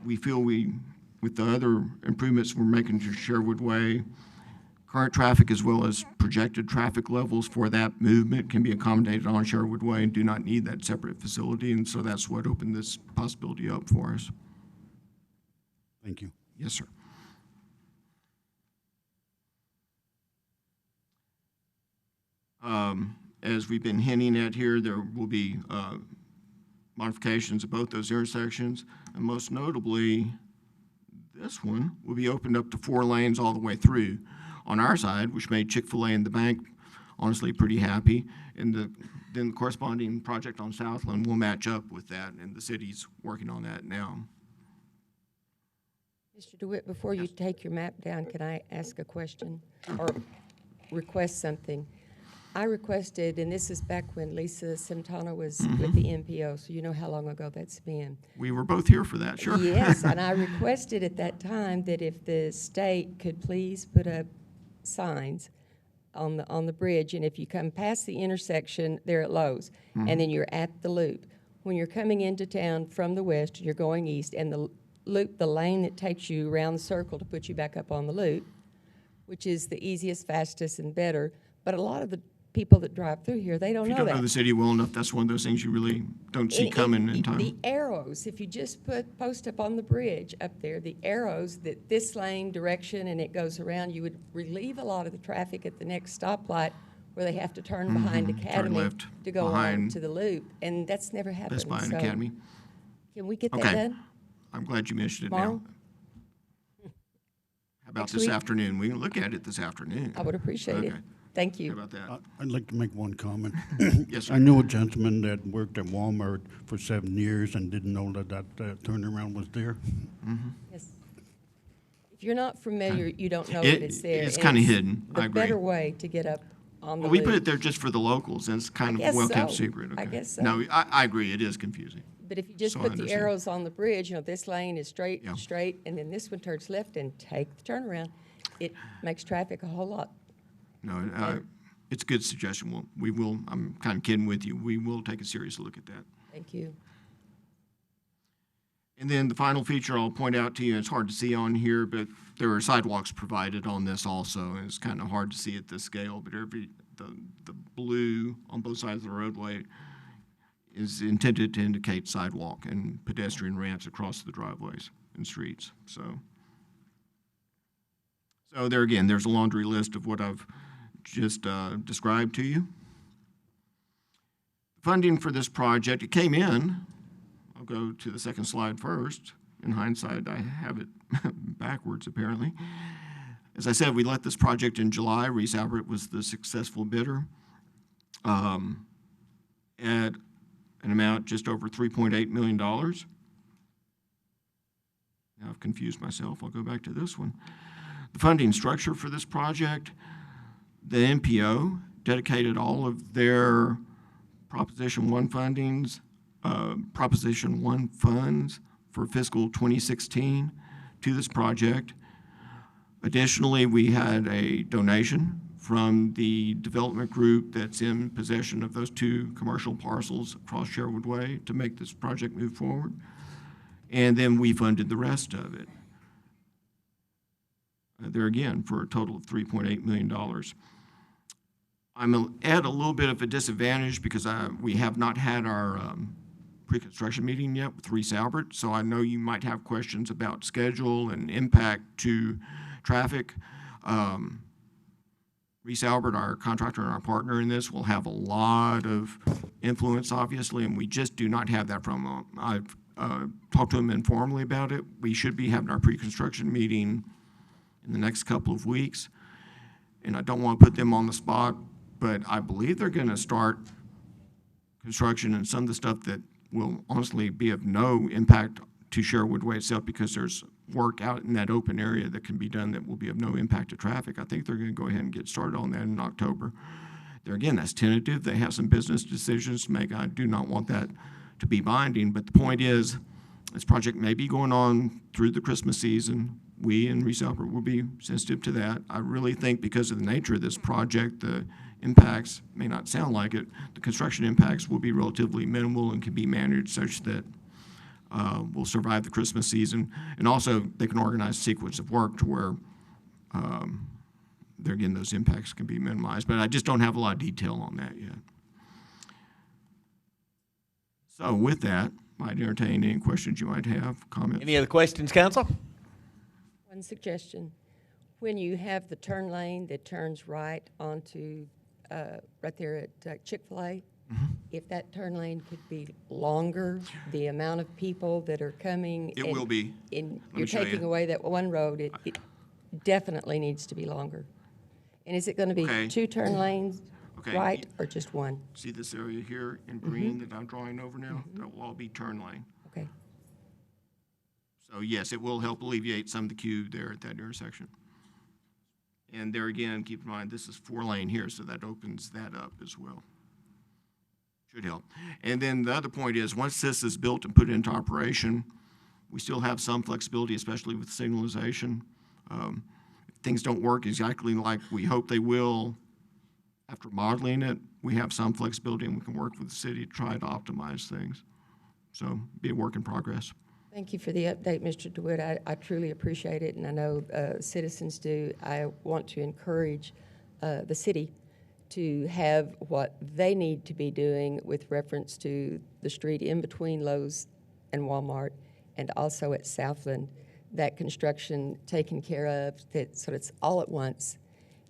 We feel with the other improvements we're making to Sherwood Way, current traffic as well as projected traffic levels for that movement can be accommodated on Sherwood Way and do not need that separate facility. And so that's what opened this possibility up for us. Thank you. Yes, sir. As we've been hinting at here, there will be modifications of both those intersections, and most notably, this one will be opened up to 4 lanes all the way through on our side, which made Chick-fil-A and the bank honestly pretty happy. And then the corresponding project on Southland will match up with that, and the city's working on that now. Mr. DeWitt, before you take your map down, can I ask a question or request something? I requested, and this is back when Lisa Santana was with the MPO, so you know how long ago that's been. We were both here for that, sure. Yes, and I requested at that time that if the state could please put up signs on the bridge, and if you come past the intersection, they're at Lowe's, and then you're at the loop. When you're coming into town from the west, you're going east, and the loop, the lane that takes you around the circle to put you back up on the loop, which is the easiest, fastest, and better, but a lot of the people that drive through here, they don't know that. If you don't know the city well enough, that's one of those things you really don't see coming in time. The arrows, if you just post up on the bridge up there, the arrows that this lane direction and it goes around, you would relieve a lot of the traffic at the next stoplight where they have to turn behind Academy to go on to the loop, and that's never happened. Best Buy and Academy. Can we get that Okay. done? I'm glad you mentioned it Tomorrow? now. How about Next this week? afternoon? We can look at it this afternoon. I would appreciate it. Okay. Thank you. How about that? I'd like to make one comment. Yes, sir. I knew a gentleman that worked at Walmart for 7 years and didn't know that turnaround was there. Yes. If you're not familiar, you don't know It- that it's there. it's and kinda hidden. I The agree. better way to get up on the Well, we put loop. it there just for the locals, and it's kind of a guess well-kept so. secret. I okay? guess so. No, I agree, it is confusing. But if you just So I put the understand. arrows on the bridge, this lane is straight, Yeah. straight, and then this one turns left and take the turnaround, it makes traffic a whole lot. No, it's a good suggestion. We will, I'm kind of kidding with you, we will take a serious look at that. Thank you. And then the final feature I'll point out to you, it's hard to see on here, but there are sidewalks provided on this also, and it's kind of hard to see at this scale, but the blue on both sides of the roadway is intended to indicate sidewalk and pedestrian ramps across the driveways and streets, so there again, there's a laundry list of what I've just described to you. Funding for this project, it came in. I'll go to the second slide first. In hindsight, I have it backwards, apparently. As I said, we let this project in July. Reese Albert was the successful bidder at an amount just over $3.8 million. Now I've confused myself. I'll go back to this one. The funding structure for this project, the NPO dedicated all of their Proposition 1 fundings, Proposition 1 funds for fiscal 2016 to this project. Additionally, we had a donation from the development group that's in possession of those 2 commercial parcels across Sherwood Way to make this project move forward. And then we funded the rest of it. There again, for a total of $3.8 million. I'm at a little bit of a disadvantage because we have not had our pre-construction meeting yet with Reese Albert, so I know you might have questions about schedule and impact to traffic. Reese Albert, our contractor and our partner in this, will have a lot of influence, obviously, and we just do not have that from them. I've talked to him informally about it. We should be having our pre-construction meeting in the next couple of weeks, and I don't want to put them on the spot, but I believe they're going to start construction and some of the stuff that will honestly be of no impact to Sherwood Way itself because there's work out in that open area that can be done that will be of no impact to traffic. I think they're going to go ahead and get started on that in October. There again, that's tentative. They have some business decisions to make. I do not want that to be binding, but the point is this project may be going on through the Christmas season. We and Reese Albert will be sensitive to that. I really think because of the nature of this project, the impacts may not sound like it. The construction impacts will be relatively minimal and can be managed such that we'll survive the Christmas season. And also, they can organize a sequence of work to where, there again, those impacts can be minimized. But I just don't have a lot of detail on that yet. So with that, I'd entertain any questions you might have, comments. Any other questions, council? One suggestion, when you have the turn lane that turns right onto, right there at Chick-fil-A, if that turn lane could be longer, the amount of people that are coming. It will be. And me you're show you. taking away that one road, it definitely needs to be longer. And is it going to be Okay. 2 turn lanes, Okay. right, or just 1? See this area here in green that I'm drawing over now? That will all be turn lane. Okay. So yes, it will help alleviate some of the queue there at that intersection. And there again, keep in mind, this is 4-lane here, so that opens that up as well. Should help. And then the other point is, once this is built and put into operation, we still have some flexibility, especially with signalization. If things don't work exactly like we hope they will after modeling it, we have some flexibility and we can work with the city to try to optimize things. So be a work in progress. Thank you for the update, Mr. DeWitt. I truly appreciate it, and I know citizens do. I want to encourage the city to have what they need to be doing with reference to the street in between Lowe's and Walmart, and also at Southland, that construction taken care of, so it's all at once,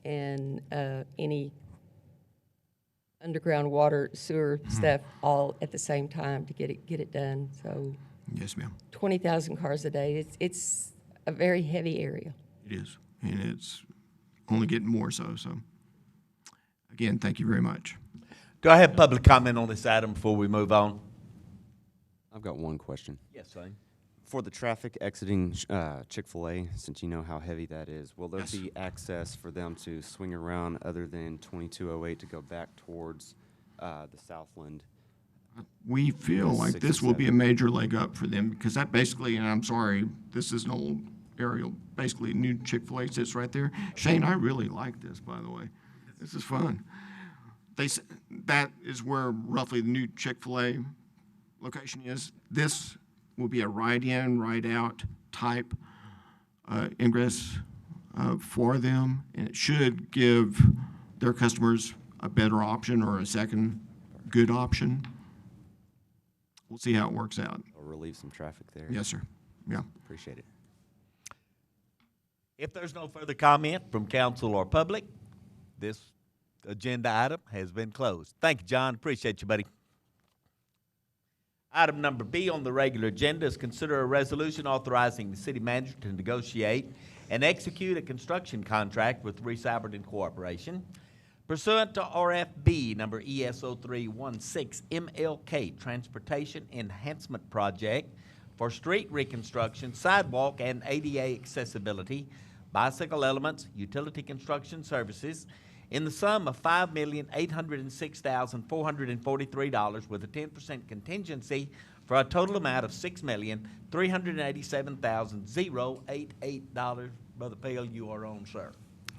and any underground water, sewer stuff all at the same time to get it done. So. Yes, ma'am. 20,000 cars a day. It's a very heavy area. It is, and it's only getting more so. So, Again, thank you very much. Do I have public comment on this item before we move on? I've got one question. Yes, sir. For the traffic exiting Chick-fil-A, since you know how heavy that is, will there Yes. be access for them to swing around other than 2208 to go back towards the Southland? We feel like this will be a major leg up for them because that basically, and I'm sorry, this is an old aerial, basically new Chick-fil-A sits right there. Shane, I really like this, by the way. This is fun. That is where roughly the new Chick-fil-A location is. This will be a right-in, right-out type ingress for them, and it should give their customers a better option or a second good option. We'll see how it works out. Or relieve some traffic there? Yes, sir. Yeah. Appreciate it. If there's no further comment from council or public, this agenda item has been closed. Thank you, John. Appreciate you, buddy. Item number B on the regular agenda is consider a resolution authorizing the city manager to negotiate and execute a construction contract with Reese Alberton Corporation pursuant to RFB number ESO 316 MLK Transportation Enhancement Project for street reconstruction, sidewalk, and ADA accessibility, bicycle elements, utility construction services in the sum of $5,806,443 with a 10% contingency for a total amount of $6,387,088. Brother Pale, you are on, sir.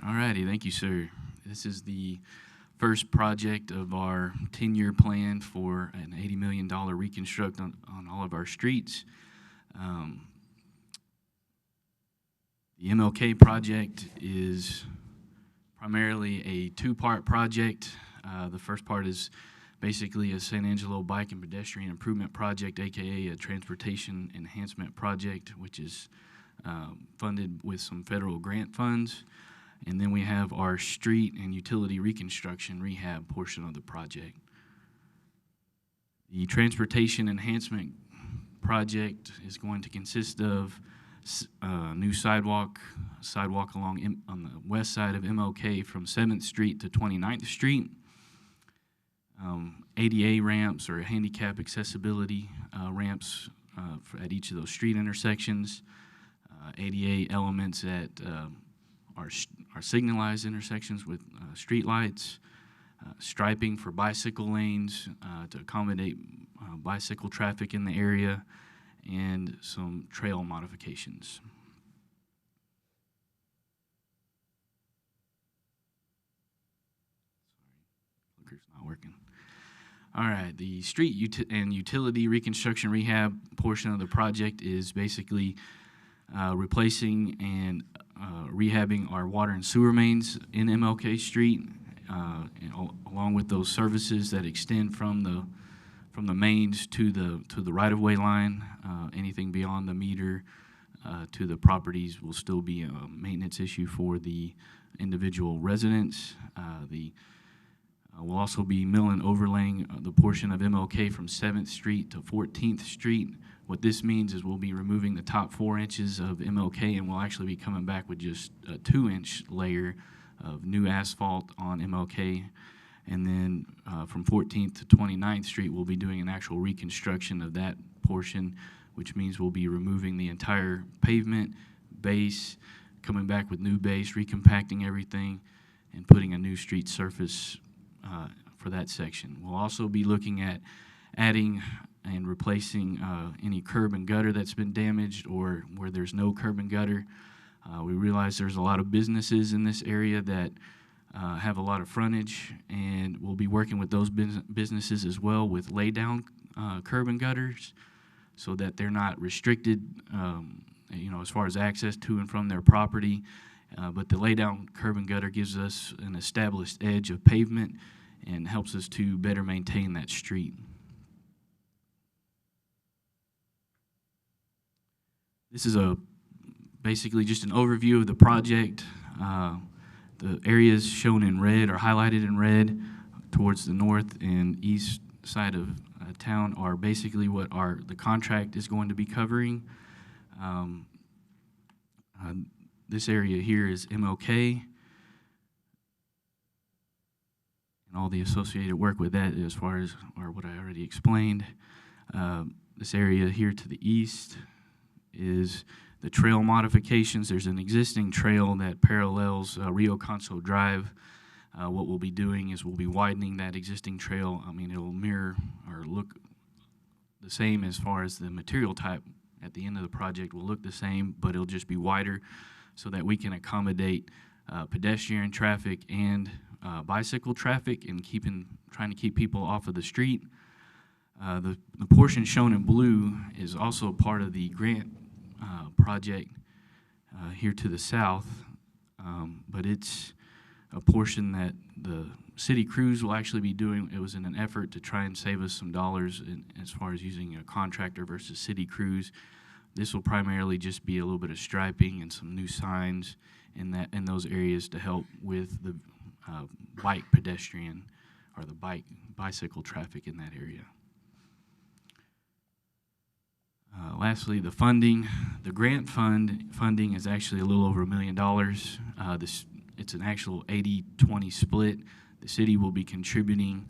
All righty, thank you, sir. This is the first project of our 10-year plan for an $80 million reconstruct on all of our streets. The MLK project is primarily a two-part project. The first part is basically a San Angelo bike and pedestrian improvement project, aka a transportation enhancement project, which is funded with some federal grant funds. And then we have our street and utility reconstruction rehab portion of the project. The transportation enhancement project is going to consist of new sidewalk along on the west side of MLK from 7th Street to 29th Street, ADA ramps or handicap accessibility ramps at each of those street intersections, ADA elements at our signalized intersections with street lights, striping for bicycle lanes to accommodate bicycle traffic in the area, and some trail modifications. Clicker's not working. All right, the street and utility reconstruction rehab portion of the project is basically replacing and rehabbing our water and sewer mains in MLK Street, along with those services that extend from the mains to the right-of-way line. Anything beyond the meter to the properties will still be a maintenance issue for the individual residents. We'll also be mill and overlaying the portion of MLK from 7th Street to 14th Street. What this means is we'll be removing the top 4 inches of MLK, and we'll actually be coming back with just a 2-inch layer of new asphalt on MLK. And then from 14th to 29th Street, we'll be doing an actual reconstruction of that portion, which means we'll be removing the entire pavement, base, coming back with new base, recompacting everything, and putting a new street surface for that section. We'll also be looking at adding and replacing any curb and gutter that's been damaged or where there's no curb and gutter. We realize there's a lot of businesses in this area that have a lot of frontage, and we'll be working with those businesses as well with lay down curb and gutters so that they're not restricted as far as access to and from their property. But the lay down curb and gutter gives us an established edge of pavement and helps us to better maintain that street. This is basically just an overview of the project. The areas shown in red or highlighted in red towards the north and east side of town are basically what the contract is going to be covering. This area here is MLK. and all the associated work with that as far as or what I already explained. This area here to the east is the trail modifications. There's an existing trail that parallels Rio Conso Drive. What we'll be doing is we'll be widening that existing trail. I mean, it'll mirror or look the same as far as the material type at the end of the project will look the same, but it'll just be wider so that we can accommodate pedestrian traffic and bicycle traffic and trying to keep people off of the street. The portion shown in blue is also part of the grant project here to the south, but it's a portion that the city crews will actually be doing. It was in an effort to try and save us some dollars as far as using a contractor versus city crews. This will primarily just be a little bit of striping and some new signs in those areas to help with the bike pedestrian or the bicycle traffic in that area. Lastly, the funding. The grant funding is actually a little over $1 million. It's an actual 80-20 split. The city will be contributing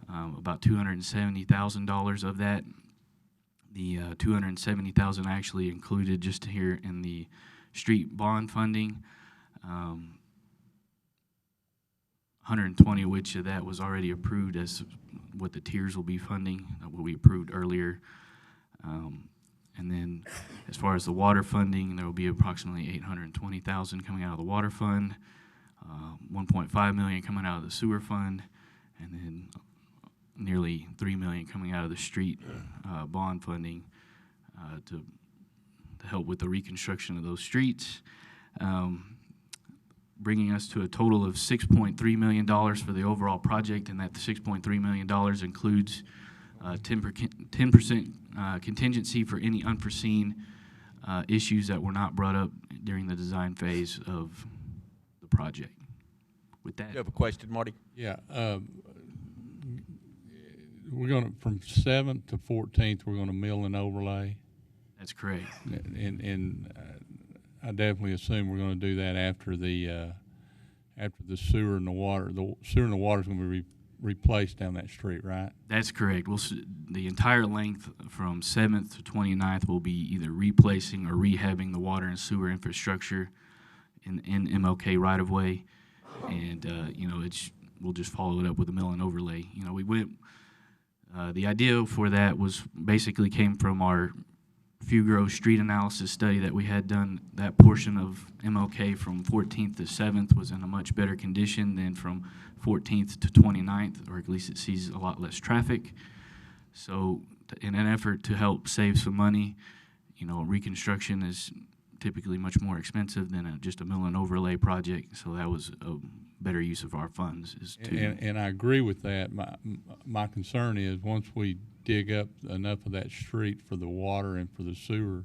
about $270,000 of that. The $270,000 actually included just here in the street bond funding. 120 of which of that was already approved as what the tiers will be funding, what we approved earlier. And then as far as the water funding, there will be approximately $820,000 coming out of the water fund, $1.5 million coming out of the sewer fund, and then nearly $3 million coming out of the street bond funding to help with the reconstruction of those streets, bringing us to a total of $6.3 million for the overall project, and that $6.3 million includes 10% contingency for any unforeseen issues that were not brought up during the design phase of the project. With that, You have a question, Marty? Yeah. We're going to, from 7th to 14th, we're going to mill and overlay. That's correct. And I definitely assume we're going to do that after the sewer and the water. The sewer and the water is going to be replaced down that street, right? That's correct. The entire length from 7th to 29th will be either replacing or rehabbing the water and sewer infrastructure in MLK right-of-way. And, we'll just follow it up with a mill and overlay. We went, the idea for that was basically came from our Fugro street analysis study that we had done. That portion of MLK from 14th to 7th was in a much better condition than from 14th to 29th, or at least it sees a lot less traffic. So in an effort to help save some money, reconstruction is typically much more expensive than just a mill and overlay project. So that was a better use of our funds. And I agree with that. My concern is once we dig up enough of that street for the water and for the sewer,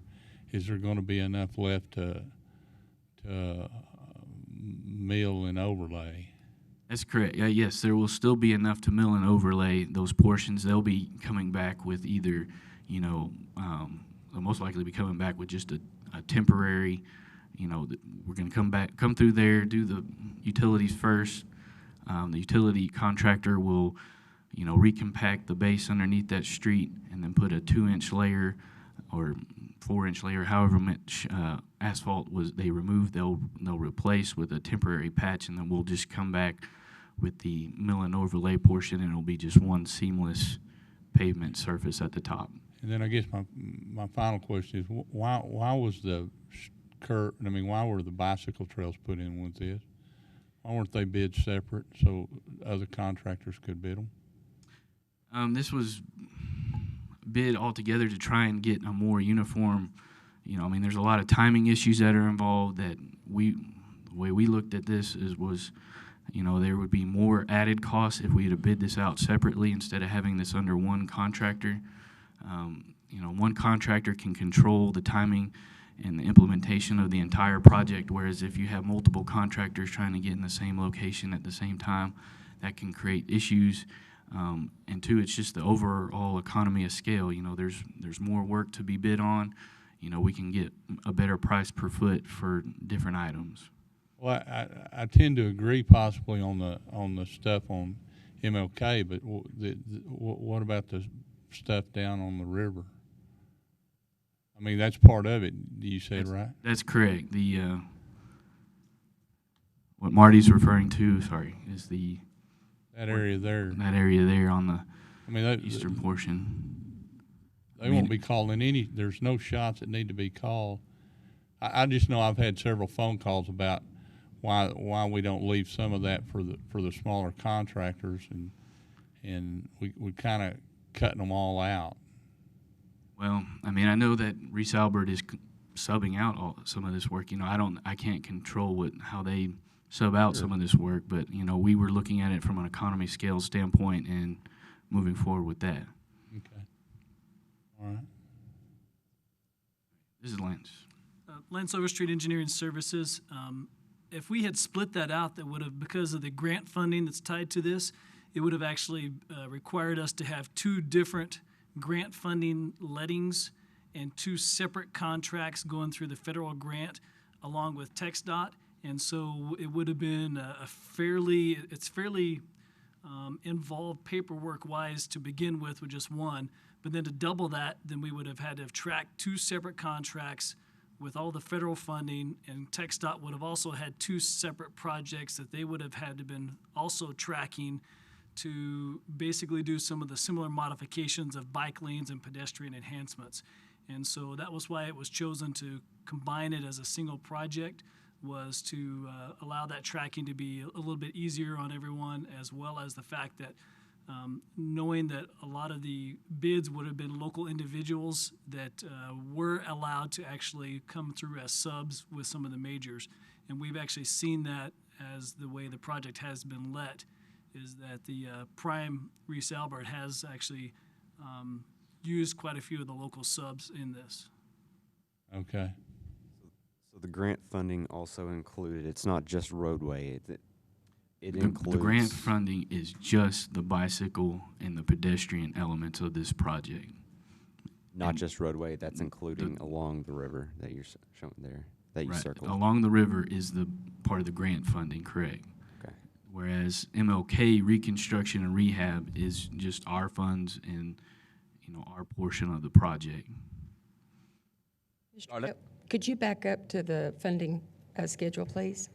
is there going to be enough left to mill and overlay? That's correct. Yes, there will still be enough to mill and overlay those portions. They'll be coming back with either, they'll most likely be coming back with just a temporary, we're going to come through there, do the utilities first. The utility contractor will, recompact the base underneath that street and then put a 2-inch layer or 4-inch layer, however much asphalt they removed, they'll replace with a temporary patch, and then we'll just come back with the mill and overlay portion, and it'll be just one seamless pavement surface at the top. And then I guess my final question is why was the why were the bicycle trails put in with this? Why weren't they bid separate so other contractors could bid them? This was bid altogether to try and get a more uniform, there's a lot of timing issues that are involved that the way we looked at this was, there would be more added costs if we had to bid this out separately instead of having this under one contractor. One contractor can control the timing and the implementation of the entire project, whereas if you have multiple contractors trying to get in the same location at the same time, that can create issues. And two, it's just the overall economy of scale. There's more work to be bid on. We can get a better price per foot for different items. Well, I tend to agree possibly on the stuff on MLK, but what about the stuff down on the river? I mean, that's part of it, you said, right? That's correct. The what Marty's referring to, is that area there. That area there on the eastern portion. They won't be calling any. There's no shots that need to be called. I just know I've had several phone calls about why we don't leave some of that for the smaller contractors, and we kind of cutting them all out. Well, I mean, I know that Reese Albert is subbing out some of this work. You know, I can't control how they sub out some of this work, but you know, we were looking at it from an economy scale standpoint and moving forward with that. Okay. All right. This is Lance. Lance Overstreet Engineering Services. If we had split that out, that would have, because of the grant funding that's tied to this, it would have actually required us to have two different grant funding lettings and two separate contracts going through the federal grant along with TxDOT. And so it would have been fairly involved paperwork-wise to begin with just one. But then to double that, then we would have had to have tracked two separate contracts with all the federal funding, and TxDOT would have also had two separate projects that they would have had to been also tracking to basically do some of the similar modifications of bike lanes and pedestrian enhancements. And so that was why it was chosen to combine it as a single project, was to allow that tracking to be a little bit easier on everyone, as well as the fact that knowing that a lot of the bids would have been local individuals that were allowed to actually come through as subs with some of the majors. And we've actually seen that as the way the project has been let, is that the prime Reese Albert has actually used quite a few of the local subs in this. Okay. So the grant funding also included, it's not just roadway, it includes... The grant funding is just the bicycle and the pedestrian elements of this project. Not just roadway, that's including along the river that you're showing there, that you circled. Along the river is the part of the grant funding, correct. Okay. Whereas MLK reconstruction and rehab is just our funds and, you know, our portion of the project. Could you back up to the funding schedule, please?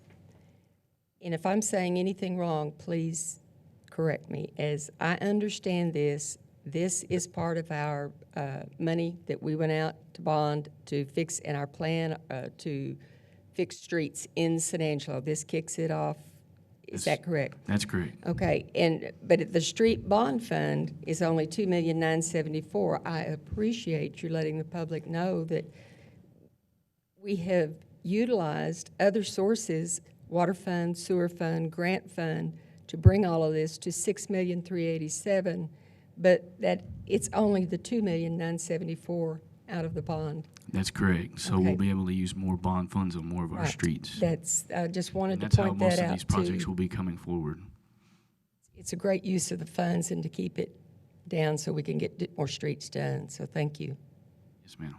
And if I'm saying anything wrong, please correct me. As I understand this, this is part of our money that we went out to bond to fix in our plan to fix streets in San Angelo. This kicks it off. Is that correct? That's correct. Okay, but the street bond fund is only $2,974,000. I appreciate you letting the public know that we have utilized other sources, water fund, sewer fund, grant fund, to bring all of this to $6,387,000, but that it's only the $2,974,000 out of the bond. That's correct. So we'll be able to use more bond funds on more of our streets. That's, I just wanted to That's how point most that of out these projects too. will be coming forward. It's a great use of the funds and to keep it down so we can get more streets done. So thank you. Yes, ma'am.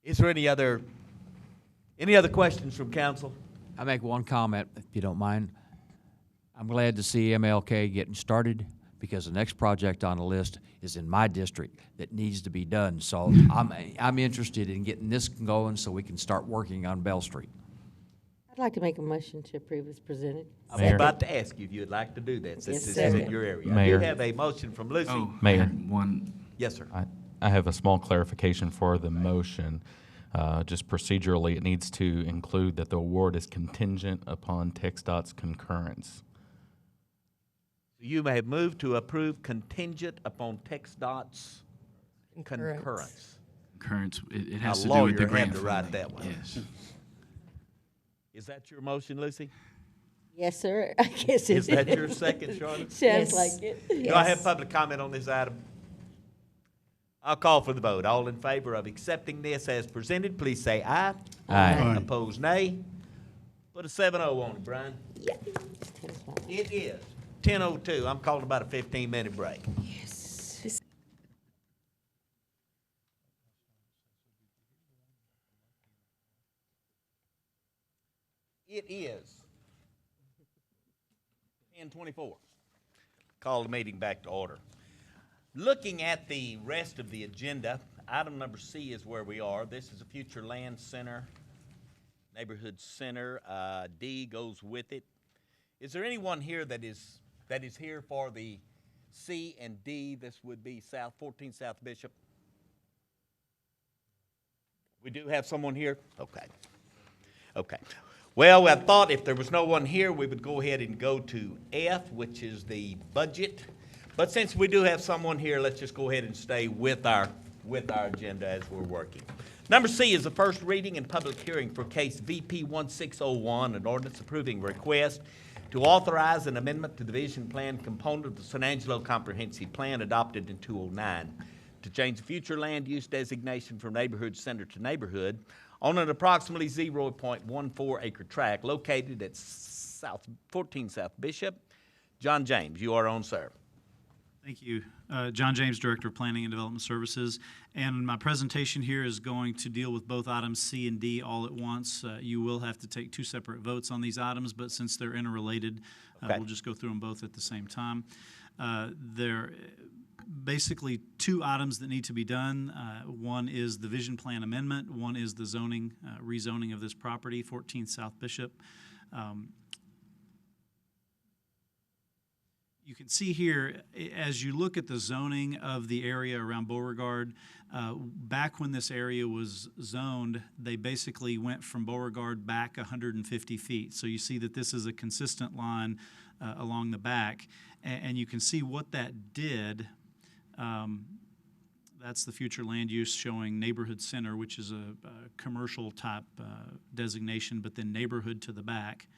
Is there any other questions from council? I make one comment, if you don't mind. I'm glad to see MLK getting started, because the next project on the list is in my district that needs to be done. So I'm interested in getting this going so we can start working on Bell Street. I'd like to make a motion to approve as presented. I was about to ask you if you'd like to do that, since this is in your area. Mayor. I do have a motion from Lucy. Mayor. Yes, sir. I have a small clarification for the motion. Just procedurally, it needs to include that the award is contingent upon TxDOT's concurrence. You may have moved to approve contingent upon TxDOT's concurrence. Concurrence, it has A to do with the lawyer grant had to write funding. that one. Yes. Is that your motion, Lucy? Yes, sir. I guess it Is that your second, Charlotte? Sounds like it. Do I have public comment on this item? I'll call for the vote. All in favor of accepting this as presented, please say aye. Aye. Opposed, nay. Put a 7-0 on it, Brian. It is 10:02. I'm calling about a 15-minute break. Yes. It is 10:24. Call the meeting back to order. Looking at the rest of the agenda, item number C is where we are. This is a future land center, neighborhood center. D goes with it. Is there anyone here that is here for the C and D? This would be 14 South Bishop. We do have someone here? Okay. Well, I thought if there was no one here, we would go ahead and go to F, which is the budget. But since we do have someone here, let's just go ahead and stay with our agenda as we're working. Number C is the first reading and public hearing for case VP 1601, an ordinance approving request to authorize an amendment to the vision plan component of the San Angelo Comprehensive Plan adopted in 2009 to change the future land use designation from neighborhood center to neighborhood on an approximately 0.14 acre tract located at 14 South Bishop. John James, you are on, sir. Thank you. John James, Director of Planning and Development Services. And my presentation here is going to deal with both items C and D all at once. You will have to take two separate votes on these items, but since they're interrelated, we'll just go through them both at the same time. There are basically two items that need to be done. One is the vision plan amendment. One is the zoning, rezoning of this property, 14 South Bishop. You can see here, as you look at the zoning of the area around Beauregard, back when this area was zoned, they basically went from Beauregard back 150 feet. So you see that this is a consistent line along the back. And you can see what that did. That's the future land use showing neighborhood center, which is a commercial type designation, but then neighborhood to the back.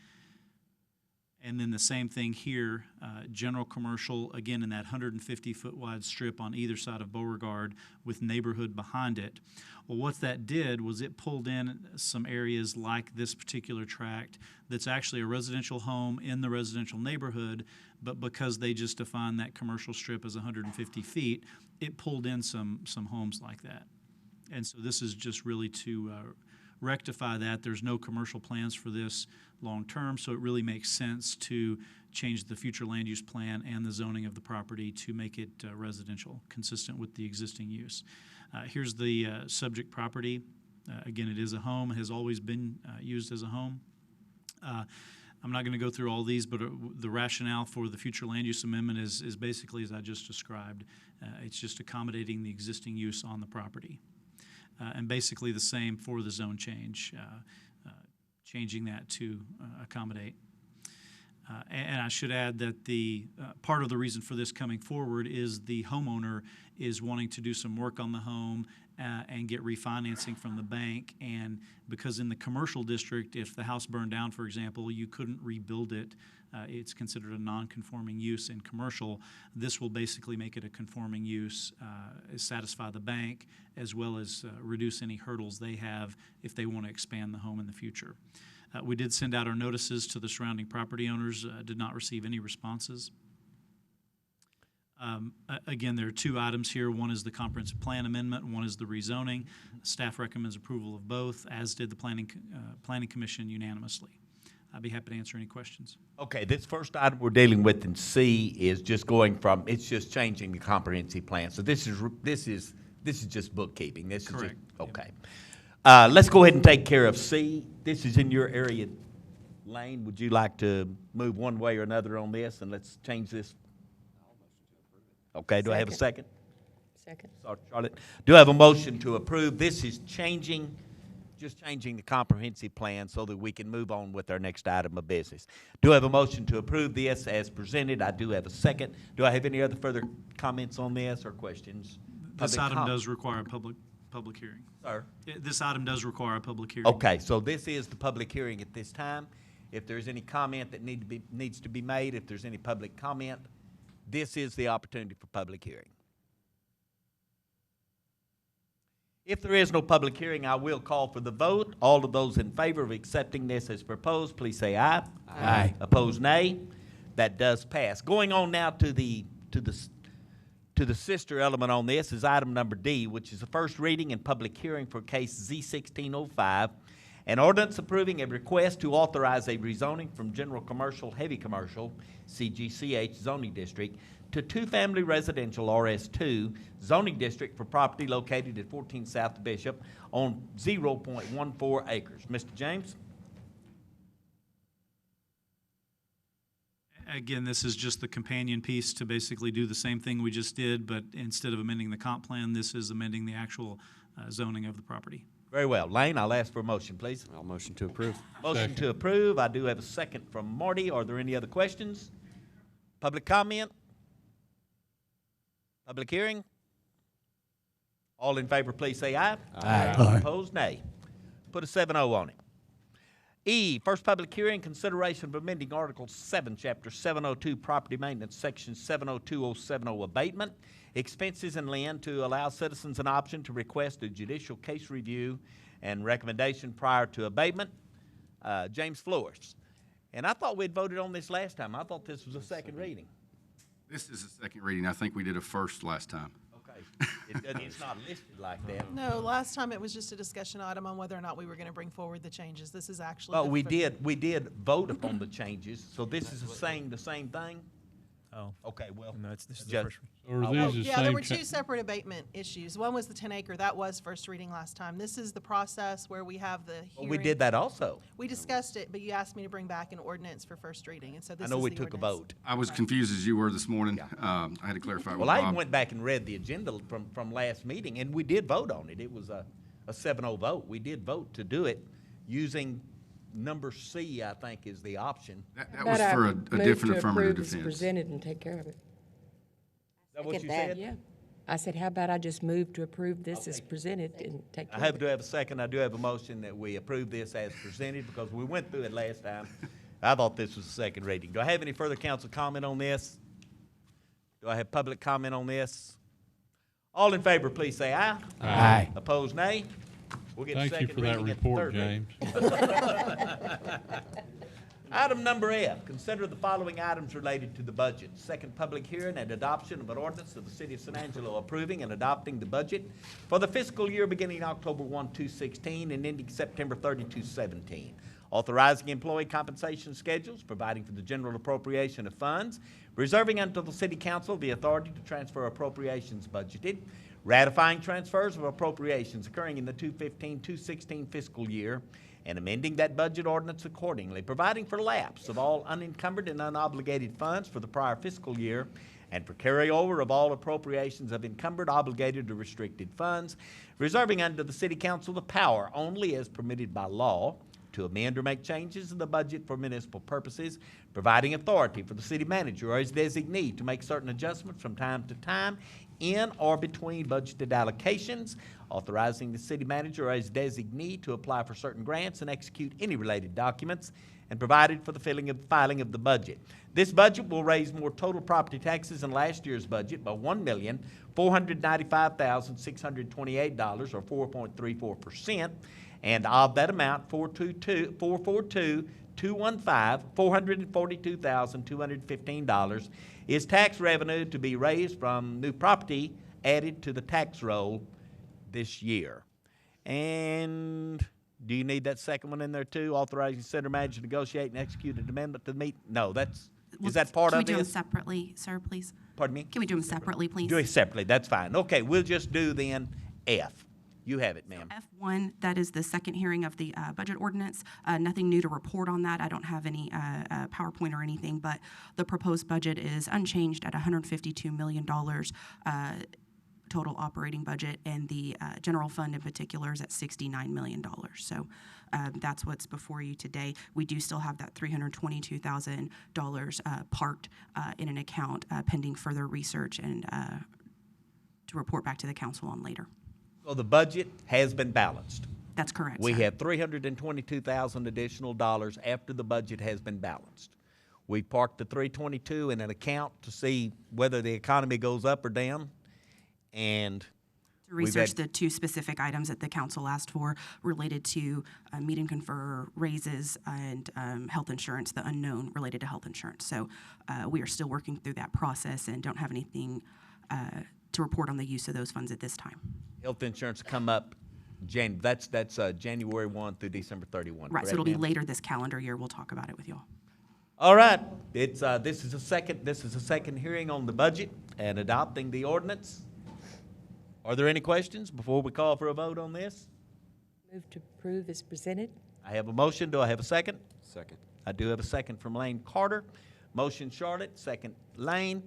And then the same thing here, general commercial, again in that 150-foot wide strip on either side of Beauregard with neighborhood behind it. Well, what that did was it pulled in some areas like this particular tract that's actually a residential home in the residential neighborhood, but because they just defined that commercial strip as 150 feet, it pulled in some homes like that. And so this is just really to rectify that. There's no commercial plans for this long term, so it really makes sense to change the future land use plan and the zoning of the property to make it residential, consistent with the existing use. Here's the subject property. Again, it is a home, has always been used as a home. I'm not going to go through all these, but the rationale for the future land use amendment is basically as I just described. It's just accommodating the existing use on the property. And basically the same for the zone change, changing that to accommodate. And I should add that the part of the reason for this coming forward is the homeowner is wanting to do some work on the home and get refinancing from the bank. And because in the commercial district, if the house burned down, for example, you couldn't rebuild it. It's considered a non-conforming use in commercial. This will basically make it a conforming use, satisfy the bank, as well as reduce any hurdles they have if they want to expand the home in the future. We did send out our notices to the surrounding property owners, did not receive any responses. Again, there are two items here. One is the comprehensive plan amendment, one is the rezoning. Staff recommends approval of both, as did the Planning Commission unanimously. I'd be happy to answer any questions. Okay, this first item we're dealing with in C is just going from, it's just changing the comprehensive plan. So this is just bookkeeping. This is correct. Just, okay. Let's go ahead and take care of C. This is in your area, Lane. Would you like to move one way or another on this, and let's change this? Okay, do I have a second? Second. Sorry, Charlotte. Do I have a motion to approve? This is just changing the comprehensive plan so that we can move on with our next item of business. Do I have a motion to approve this as presented? I do have a second. Do I have any other further comments on this or questions? This item does require a public hearing. Sir? This item does require a public hearing. Okay, so this is the public hearing at this time. If there's any comment that needs to be made, if there's any public comment, this is the opportunity for public hearing. If there is no public hearing, I will call for the vote. All of those in favor of accepting this as proposed, please say aye. Aye. Opposed, nay. That does pass. Going on now to the sister element on this is item number D, which is the first reading and public hearing for case Z1605, An ordinance approving a request to authorize a rezoning from general commercial, heavy commercial, CGCH zoning district to two-family residential, RS2, zoning district for property located at 14 South Bishop on 0.14 acres. Mr. James? Again, this is just the companion piece to basically do the same thing we just did, but instead of amending the comp plan, this is amending the actual zoning of the property. Very well. Lane, I'll ask for a motion, please. I'll motion to approve. Motion to approve. I do have a second from Marty. Are there any other questions? Public comment? Public hearing? All in favor, please say aye. Aye. Aye. Opposed, nay. Put a 7-0 on it. E, first public hearing, consideration of amending Article 7, Chapter 702, Property Maintenance, Section 702070, Abatement, Expenses and Lien, to allow citizens an option to request a judicial case review and recommendation prior to abatement. James Flores. And I thought we'd voted on this last time. I thought this was a second reading. This is a second reading. I think we did a first last time. Okay. It's not listed like that. No, last time it was just a discussion item on whether or not we were going to bring forward the changes. This is actually. Well, we did vote upon the changes, so this is saying the same thing? Oh. Okay, well. No, this is the Judge. first. Or these the Yeah, same there were two separate abatement issues. One was the 10-acre. That was first reading last time. This is the process where we have the hearing. Well, we did that also. We discussed it, but you asked me to bring back an ordinance for first reading, and so this I is know we the took a ordinance. vote. I was confused as you were this morning. I had to clarify with Well, I Bob. even went back and read the agenda from last meeting, and we did vote on it. It was a 7-0 vote. We did vote to do it using number C, I think, is the option. That was for a different affirmative defense. Presented and take care of it. Is that what you said? Yeah. I said, how about I just move to approve this as presented and take care I of it? do have a second. I do have a motion that we approve this as presented because we went through it last time. I thought this was a second reading. Do I have any further council comment on this? Do I have public comment on this? All in favor, please say aye. Aye. Opposed, nay. We'll get Thank you second for that reading at the report, third reading. James. Item number F, consider the following items related to the budget. Second public hearing and adoption of an ordinance of the City of San Angelo approving and adopting the budget for the fiscal year beginning October 1, 2016 and ending September 30, 2017. Authorizing employee compensation schedules, providing for the general appropriation of funds, reserving unto the City Council the authority to transfer appropriations budgeted, ratifying transfers of appropriations occurring in the 2015-2016 fiscal year, and amending that budget ordinance accordingly, providing for lapse of all unencumbered and unobligated funds for the prior fiscal year, and for carryover of all appropriations of encumbered, obligated, or restricted funds, reserving unto the City Council the power, only as permitted by law, to amend or make changes in the budget for municipal purposes, providing authority for the city manager or his designee to make certain adjustments from time to time in or between budgeted allocations, authorizing the city manager or his designee to apply for certain grants and execute any related documents, and provided for the filing of the budget. This budget will raise more total property taxes than last year's budget by $1,495,628, or 4.34%. And of that amount, $442,215 is tax revenue to be raised from new property added to the tax roll this year. And do you need that second one in there too? Authorizing center manager to negotiate and execute an amendment to meet? No, is that part of Can we do them this? separately, sir, please? Pardon me? Can we do them separately, please? Do it separately, that's fine. Okay, we'll just do then F. You have it, ma'am. F1, that is the second hearing of the budget ordinance. Nothing new to report on that. I don't have any PowerPoint or anything, but the proposed budget is unchanged at $152 million total operating budget, and the general fund in particular is at $69 million. So that's what's before you today. We do still have that $322,000 parked in an account pending further research and to report back to the council on later. So the budget has been balanced. That's correct, We sir. have $322,000 additional dollars after the budget has been balanced. We parked the $322 in an account to see whether the economy goes up or down, and To research the two specific items that the council asked for related to meet and confer raises and health insurance, the unknown related to health insurance. So we are still working through that process and don't have anything to report on the use of those funds at this time. health insurance come up That's January 1 through December 31. Right, so correct, it'll be ma'am? later this calendar year. We'll talk about it with y'all. All right, it's, this is a second hearing on the budget and adopting the ordinance. Are there any questions before we call for a vote on this? Move to approve as presented. I have a motion. Do I have a second? Second. I do have a second from Lane Carter. Motion Charlotte, second Lane.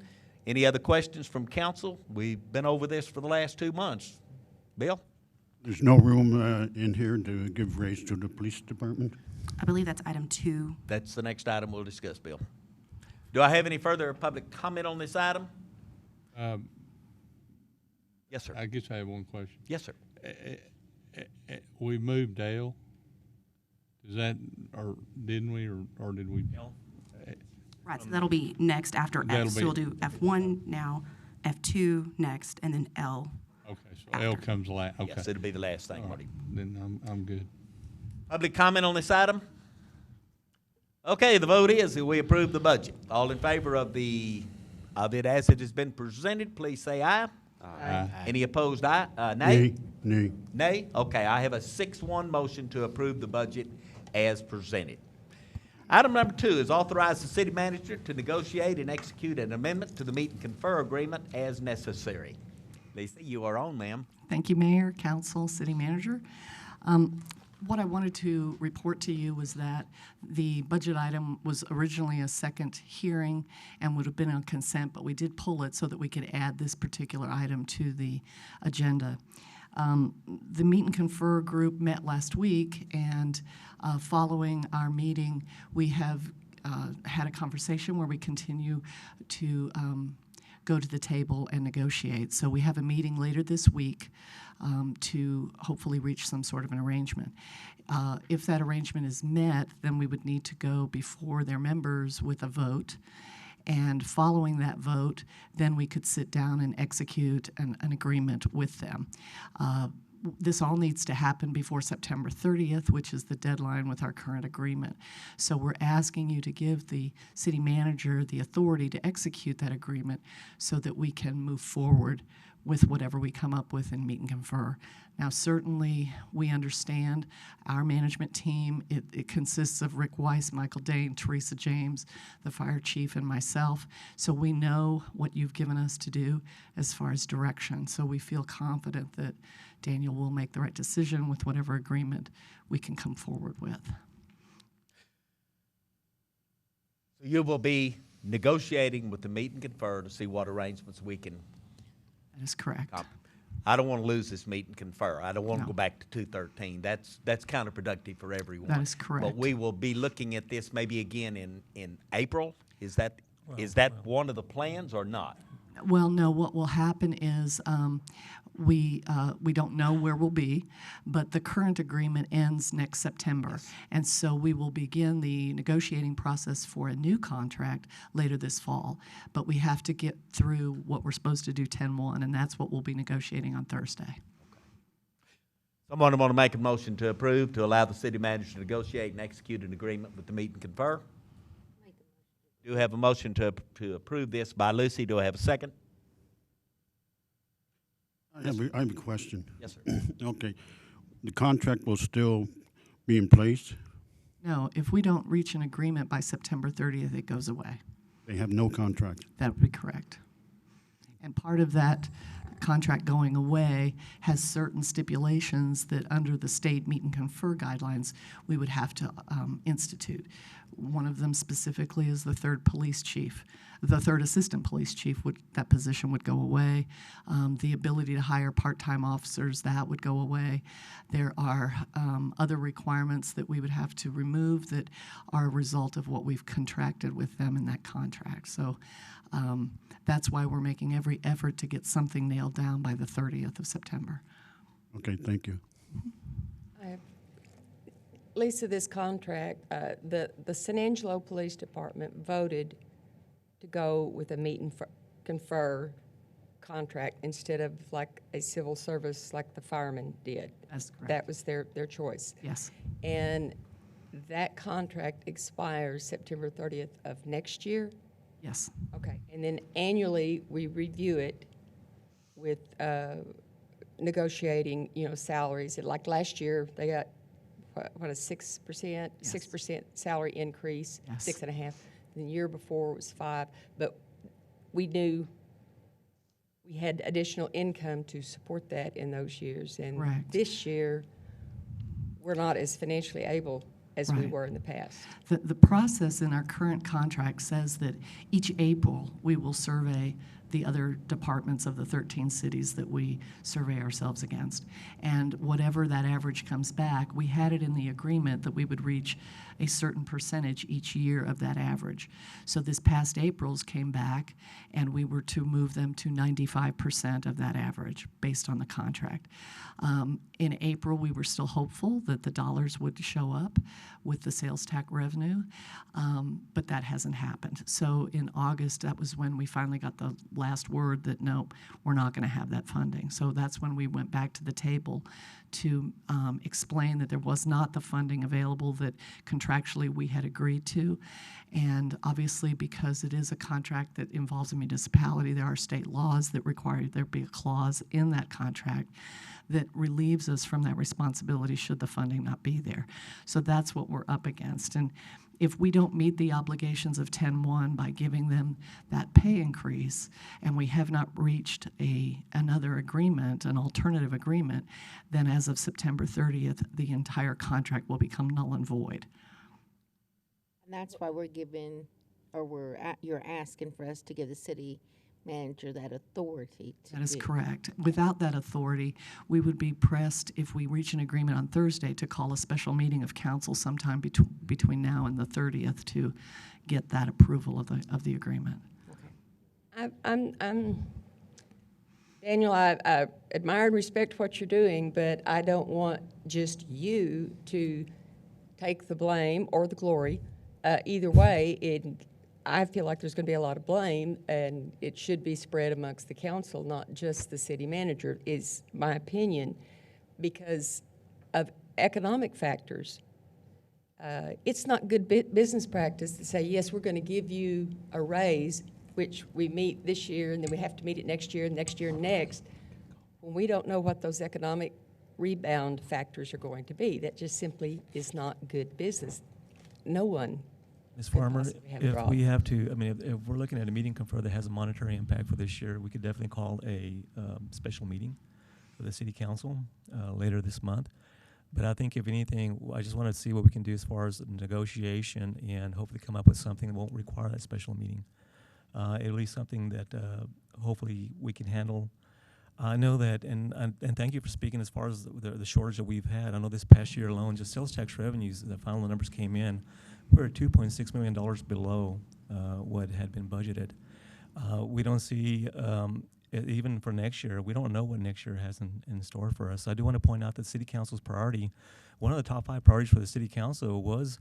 Any other questions from council? We've been over this for the last 2 months. Bill? There's no room in here to give raise to the police department? I believe that's item 2. That's the next item we'll discuss, Bill. Do I have any further public comment on this item? Yes, sir. I guess I have one question. Yes, sir. We moved Dale. Is that, or didn't we, or did we? Right, so that'll be next after That'll F. So be- we'll do F1 now, F2 next, and then L. Okay, so L comes last, okay. Yes, it'll be the last thing, All Marty. right, then I'm good. Public comment on this item? Okay, the vote is that we approve the budget. All in favor of it as it has been presented, please say aye. Aye. Any opposed, aye? Nay? Nay. Nay? Okay, I have a 6-1 motion to approve the budget as presented. Item number 2 is authorize the city manager to negotiate and execute an amendment to the meet and confer agreement as necessary. Lisa, you are on, ma'am. Thank you, Mayor, Council, City Manager. What I wanted to report to you was that the budget item was originally a second hearing and would have been on consent, but we did pull it so that we could add this particular item to the agenda. The Meet and Confer group met last week, and following our meeting, we have had a conversation where we continue to go to the table and negotiate. So we have a meeting later this week to hopefully reach some sort of an arrangement. If that arrangement is met, then we would need to go before their members with a vote. And following that vote, then we could sit down and execute an agreement with them. This all needs to happen before September 30th, which is the deadline with our current agreement. So we're asking you to give the city manager the authority to execute that agreement so that we can move forward with whatever we come up with in Meet and Confer. Now, certainly, we understand our management team, it consists of Rick Weiss, Michael Dane, Teresa James, the fire chief, and myself. So we know what you've given us to do as far as direction. So we feel confident that Daniel will make the right decision with whatever agreement we can come forward with. So you will be negotiating with the Meet and Confer to see what arrangements we can. That is correct. I don't want to lose this Meet and Confer. I don't want to go back to 213. That's counterproductive for everyone. That is correct. But we will be looking at this maybe again in April. Is that one of the plans or not? Well, no, what will happen is we don't know where we'll be, but the current agreement ends next September. Yes. And so we will begin the negotiating process for a new contract later this fall. But we have to get through what we're supposed to do 10-1, and that's what we'll be negotiating on Thursday. Someone want to make a motion to approve to allow the city manager to negotiate and execute an agreement with the Meet and Confer? Do have a motion to approve this by Lucy. Do I have a second? I have a question. Yes, sir. Okay. The contract will still be in place? No, if we don't reach an agreement by September 30th, it goes away. They have no contract? That would be correct. And part of that contract going away has certain stipulations that under the state Meet and Confer guidelines, we would have to institute. One of them specifically is the third police chief. The third assistant police chief, that position would go away. The ability to hire part-time officers, that would go away. There are other requirements that we would have to remove that are a result of what we've contracted with them in that contract. So that's why we're making every effort to get something nailed down by the 30th of September. Okay, thank you. Lisa, this contract, the San Angelo Police Department voted to go with a Meet and Confer contract instead of like a civil service like the firemen did. That's correct. That was their choice. Yes. And that contract expires September 30th of next year? Yes. Okay. And then annually, we review it with negotiating, salaries. Like last year, they got, what, a 6%? 6% salary increase, Yes. 6.5%. The year before it was 5%. But we knew we had additional income to support that in those years. And Correct. this year, we're not as financially able as we Right. were in the past. The process in our current contract says that each April, we will survey the other departments of the 13 cities that we survey ourselves against. And whatever that average comes back, we had it in the agreement that we would reach a certain percentage each year of that average. So this past April's came back, and we were to move them to 95% of that average based on the contract. In April, we were still hopeful that the dollars would show up with the sales tax revenue, but that hasn't happened. So in August, that was when we finally got the last word that, no, we're not going to have that funding. So that's when we went back to the table to explain that there was not the funding available that contractually we had agreed to. And obviously, because it is a contract that involves a municipality, there are state laws that require there be a clause in that contract that relieves us from that responsibility should the funding not be there. So that's what we're up against. And if we don't meet the obligations of 10-1 by giving them that pay increase, and we have not reached another agreement, an alternative agreement, then as of September 30th, the entire contract will become null and void. And that's why you're asking for us to give the city manager that authority to That is do. correct. Without that authority, we would be pressed, if we reach an agreement on Thursday, to call a special meeting of council sometime between now and the 30th to get that approval of the agreement. Daniel, I admire and respect what you're doing, but I don't want just you to take the blame or the glory. Either way, I feel like there's going to be a lot of blame, and it should be spread amongst the council, not just the city manager, is my opinion, because of economic factors. It's not good business practice to say, yes, we're going to give you a raise, which we meet this year, and then we have to meet it next year, and next year, and next, when we don't know what those economic rebound factors are going to be. That just simply is not good business. No one. Ms. Farmer, if we have to, if we're looking at a meeting confer that has a monetary impact for this year, we could definitely call a special meeting for the city council later this month. But I think if anything, I just want to see what we can do as far as negotiation and hopefully come up with something that won't require that special meeting. At least something that hopefully we can handle. I know that, and thank you for speaking as far as the shortage that we've had. I know this past year alone, just sales tax revenues, the final numbers came in, we're at $2.6 million below what had been budgeted. We don't see, even for next year, we don't know what next year has in store for us. I do want to point out that City Council's priority, one of the top 5 priorities for the City Council was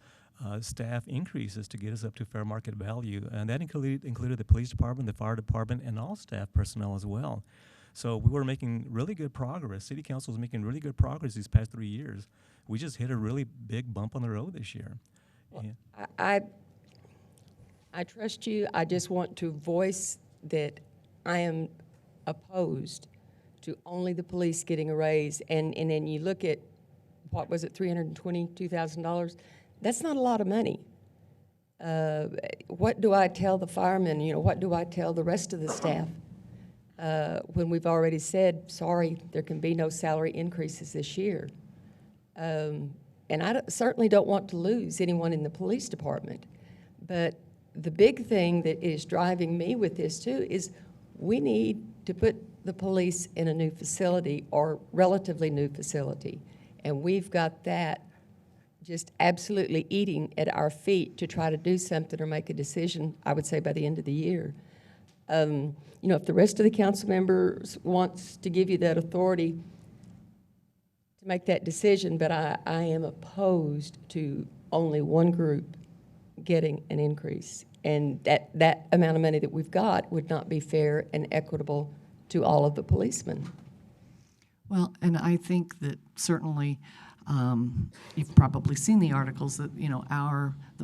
staff increases to get us up to fair market value, and that included the police department, the fire department, and all staff personnel as well. So we were making really good progress. City Council was making really good progress these past 3 years. We just hit a really big bump on the road this year. Well, I trust you. I just want to voice that I am opposed to only the police getting a raise. And then you look at, what was it, $322,000? That's not a lot of money. What do I tell the firemen? What do I tell the rest of the staff? When we've already said, sorry, there can be no salary increases this year. And I certainly don't want to lose anyone in the police department. But the big thing that is driving me with this too is we need to put the police in a new facility or relatively new facility. And we've got that just absolutely eating at our feet to try to do something or make a decision, I would say, by the end of the year. If the rest of the council members wants to give you that authority to make that decision, but I am opposed to only one group getting an increase. And that amount of money that we've got would not be fair and equitable to all of the policemen. Well, and I think that certainly you've probably seen the articles that,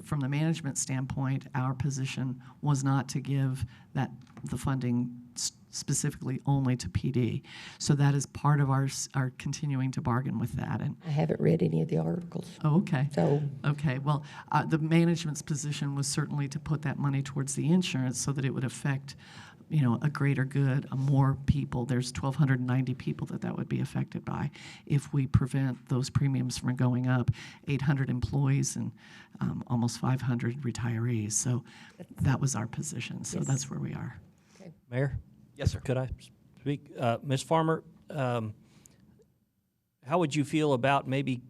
from the management standpoint, our position was not to give the funding specifically only to PD. So that is part of our continuing to bargain with that. And I haven't read any of the articles. oh, okay. So Okay, well, the management's position was certainly to put that money towards the insurance so that it would affect, you know, a greater good, more people. There's 1,290 people that would be affected by if we prevent those premiums from going up. 800 employees and almost 500 retirees. So that was our position. So Yes. that's where we are. Okay. Mayor? Yes, sir. Could I speak? Ms. Farmer, how would you feel about maybe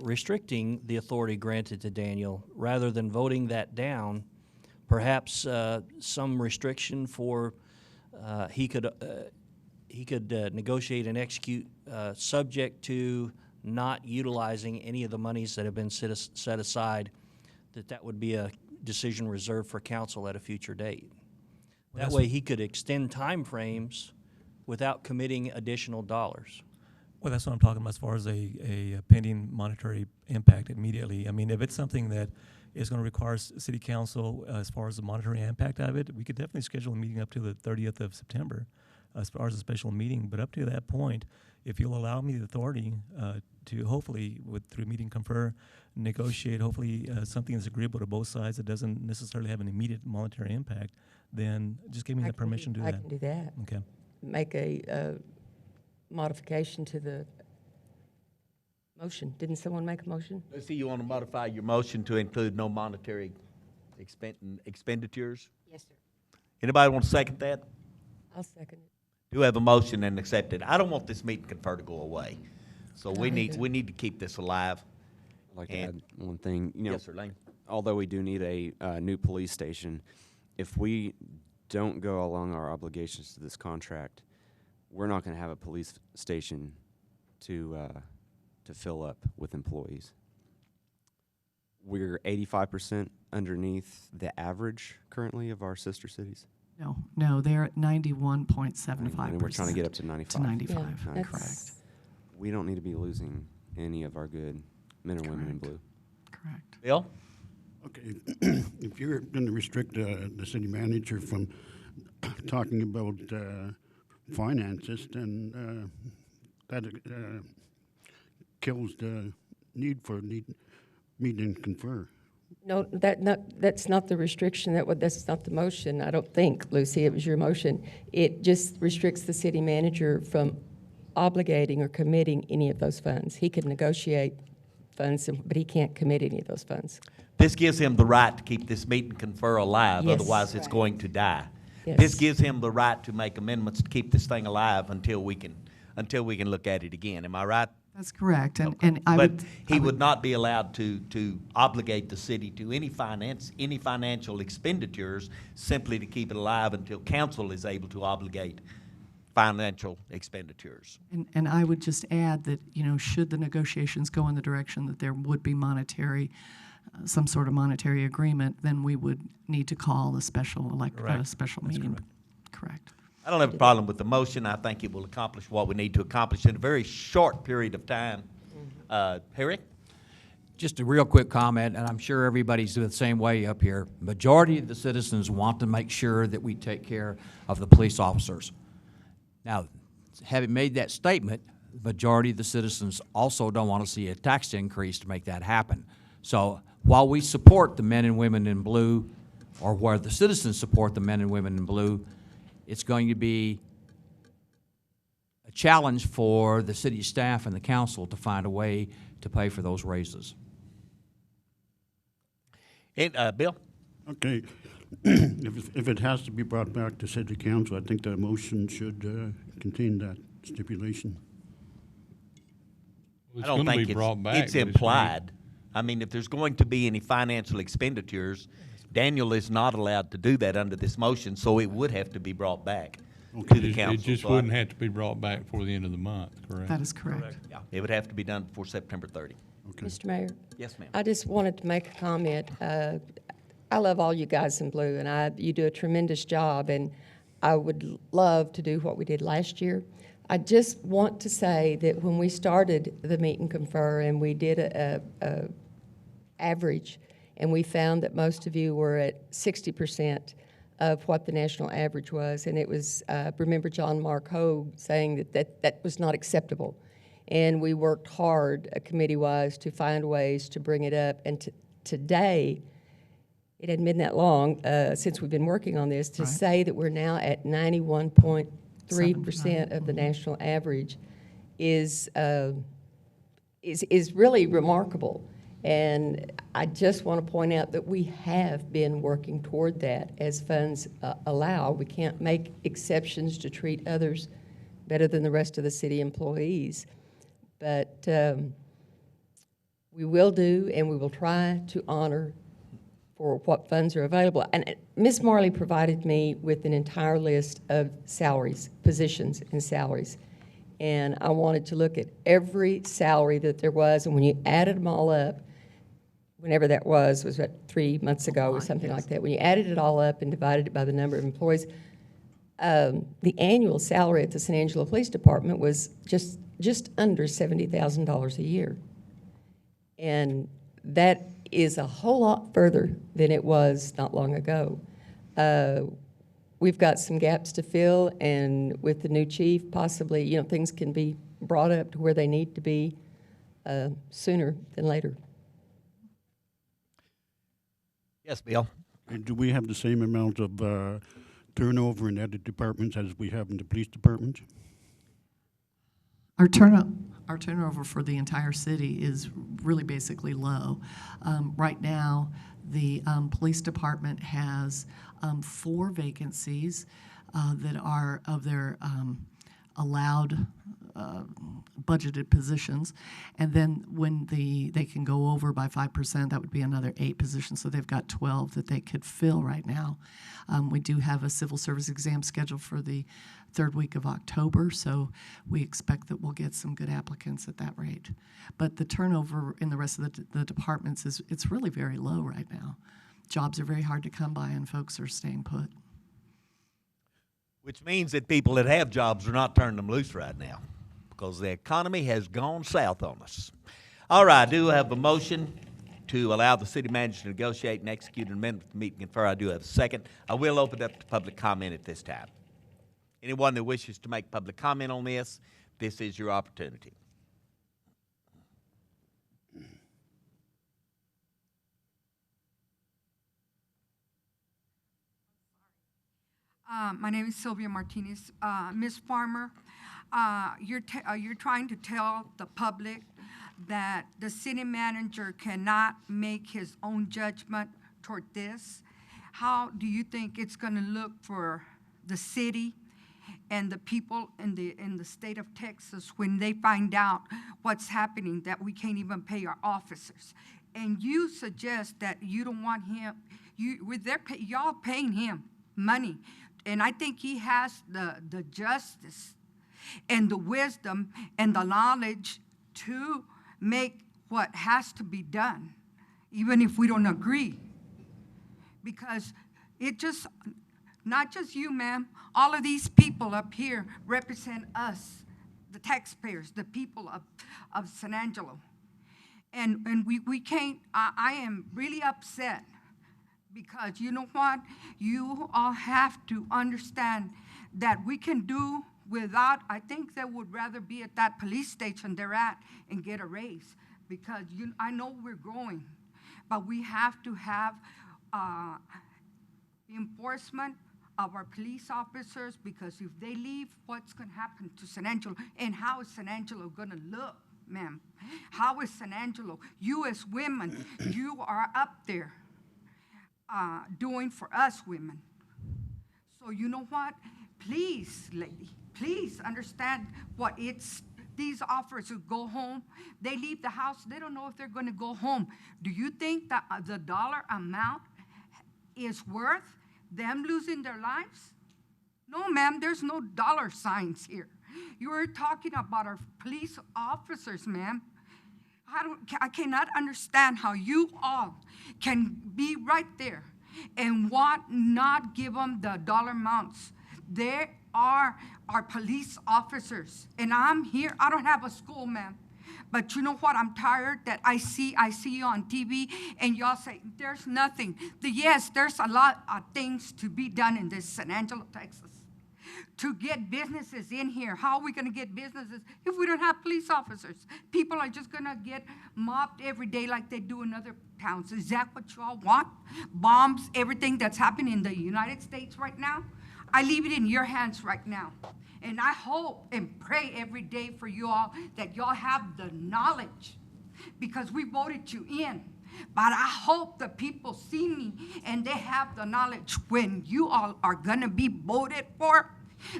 restricting the authority granted to Daniel rather than voting that down? Perhaps some restriction for he could negotiate and execute subject to not utilizing any of the monies that have been set aside, that would be a decision reserved for council at a future date. That way he could extend time frames without committing additional dollars. Well, that's what I'm talking about as far as a pending monetary impact immediately. I mean, if it's something that is going to require city council as far as the monetary impact of it, we could definitely schedule a meeting up to the 30th of September as far as a special meeting. But up to that point, if you'll allow me the authority to hopefully, through meeting confer, negotiate hopefully something that's agreeable to both sides that doesn't necessarily have an immediate monetary impact, then just give me the permission to do that. I can do that. Okay. Make a modification to the motion. Didn't someone make a motion? Let's see, you want to modify your motion to include no monetary expenditures? Yes, sir. Anybody want to second that? I'll second it. Do have a motion and accept it. I don't want this meeting confer to go away. So we No, need either. to keep this alive. I'd like to add one thing. You know, Yes, sir, Lane. although we do need a new police station, if we don't go along our obligations to this contract, we're not going to have a police station to fill up with employees. We're 85% underneath the average currently of our sister cities. No, they're at 91.75%. And we're trying to get up to 95. To 95, Yeah, correct. We don't need to be losing any of our good men and women in blue. Correct. Bill? Okay, if you're going to restrict the city manager from talking about finances, then that kills the need for meet and confer. No, that's not the restriction. That's not the motion. I don't think, Lucy, it was your motion. It just restricts the city manager from obligating or committing any of those funds. He could negotiate funds, but he can't commit any of those funds. This gives him the right to keep this meet and confer alive, Yes. otherwise it's going to die. Yes. This gives him the right to make amendments to keep this thing alive until we can look at it again. Am I right? That's correct. And I But would. he would not be allowed to obligate the city to any financial expenditures simply to keep it alive until council is able to obligate financial expenditures. And I would just add that, you know, should the negotiations go in the direction that there would be some sort of monetary agreement, then we would need to call a special special meeting. Correct. I don't have a problem with the motion. I think it will accomplish what we need to accomplish in a very short period of time. Harry? Just a real quick comment, and I'm sure everybody's the same way up here. Majority of the citizens want to make sure that we take care of the police officers. Now, having made that statement, the majority of the citizens also don't want to see a tax increase to make that happen. So while we support the men and women in blue, or where the citizens support the men and women in blue, it's going to be a challenge for the city staff and the council to find a way to pay for those raises. And, Bill? Okay, if it has to be brought back to city council, I think the motion should contain that stipulation. I don't think it's implied. I mean, if there's going to be any financial expenditures, Daniel is not allowed to do that under this motion, so it would have to be brought back to the council. It just So wouldn't have to be brought back before the end of the month, correct? That is correct. Yeah, it would have to be done before September 30. Okay. Mr. Mayor? Yes, ma'am. I just wanted to make a comment. I love all you guys in blue, and you do a tremendous job, and I would love to do what we did last year. I just want to say that when we started the meet and confer and we did a average, and we found that most of you were at 60% of what the national average was, and it was, remember John Mark Hogue saying that was not acceptable. And we worked hard, committee-wise, to find ways to bring it up. And today, it hadn't been that long since we've been working on this, to say that we're now at 91.3% of the national average is really remarkable. And I just want to point out that we have been working toward that as funds allow. We can't make exceptions to treat others better than the rest of the city employees. But we will do, and we will try to honor for what funds are available. And Ms. Marley provided me with an entire list of salaries, positions and salaries. And I wanted to look at every salary that there was, and when you added them all up, whenever that was what, 3 months ago or something like that, when you added it all up and divided it by the number of employees, the annual salary at the San Angelo Police Department was just under $70,000 a year. And that is a whole lot further than it was not long ago. We've got some gaps to fill, and with the new chief, possibly, you know, things can be brought up to where they need to be sooner than later. Yes, Bill. And do we have the same amount of turnover in other departments as we have in the police department? Our turnover for the entire city is really basically low. Right now, the police department has 4 vacancies that are of their allowed budgeted positions, and then when they can go over by 5%, that would be another 8 positions. So they've got 12 that they could fill right now. We do have a civil service exam scheduled for the 3rd week of October, so we expect that we'll get some good applicants at that rate. But the turnover in the rest of the departments it's really very low right now. Jobs are very hard to come by, and folks are staying put. Which means that people that have jobs are not turning them loose right now, because the economy has gone south on us. All right, I do have a motion to allow the city manager to negotiate and execute an amendment to meet and confer. I do have a second. I will open up to public comment at this time. Anyone that wishes to make public comment on this is your opportunity. My name is Sylvia Martinez. Ms. Farmer, you're trying to tell the public that the city manager cannot make his own judgment toward this. How do you think it's going to look for the city and the people in the state of Texas when they find out what's happening, that we can't even pay our officers? And you suggest that you don't want him, y'all paying him money. And I think he has the justice and the wisdom and the knowledge to make what has to be done, even if we don't agree. Because it just, not just you, ma'am, all of these people up here represent us, the taxpayers, the people of San Angelo. And we can't, I am really upset. Because you know what? You all have to understand that we can do without, I think they would rather be at that police station they're at and get a raise. Because I know we're growing, but we have to have enforcement of our police officers, because if they leave, what's going to happen to San Angelo? And how is San Angelo going to look, ma'am? How is San Angelo? You as women, you are up there. Doing for us women. So you know what? Please, lady, please understand what it's, these officers go home, they leave the house, they don't know if they're going to go home. Do you think that the dollar amount is worth them losing their lives? No, ma'am, there's no dollar signs here. You're talking about our police officers, ma'am. I cannot understand how you all can be right there and not give them the dollar amounts. They are our police officers. And I'm here, I don't have a school, ma'am. But you know what? I'm tired that I see you on TV and y'all say there's nothing. Yes, there's a lot of things to be done in this San Angelo, Texas. To get businesses in here. How are we going to get businesses if we don't have police officers? People are just going to get mobbed every day like they do in other towns. Is that what you all want? Bombs, everything that's happening in the United States right now? I leave it in your hands right now. And I hope and pray every day for you all that y'all have the knowledge because we voted you in. But I hope the people see me and they have the knowledge when you all are going to be voted for,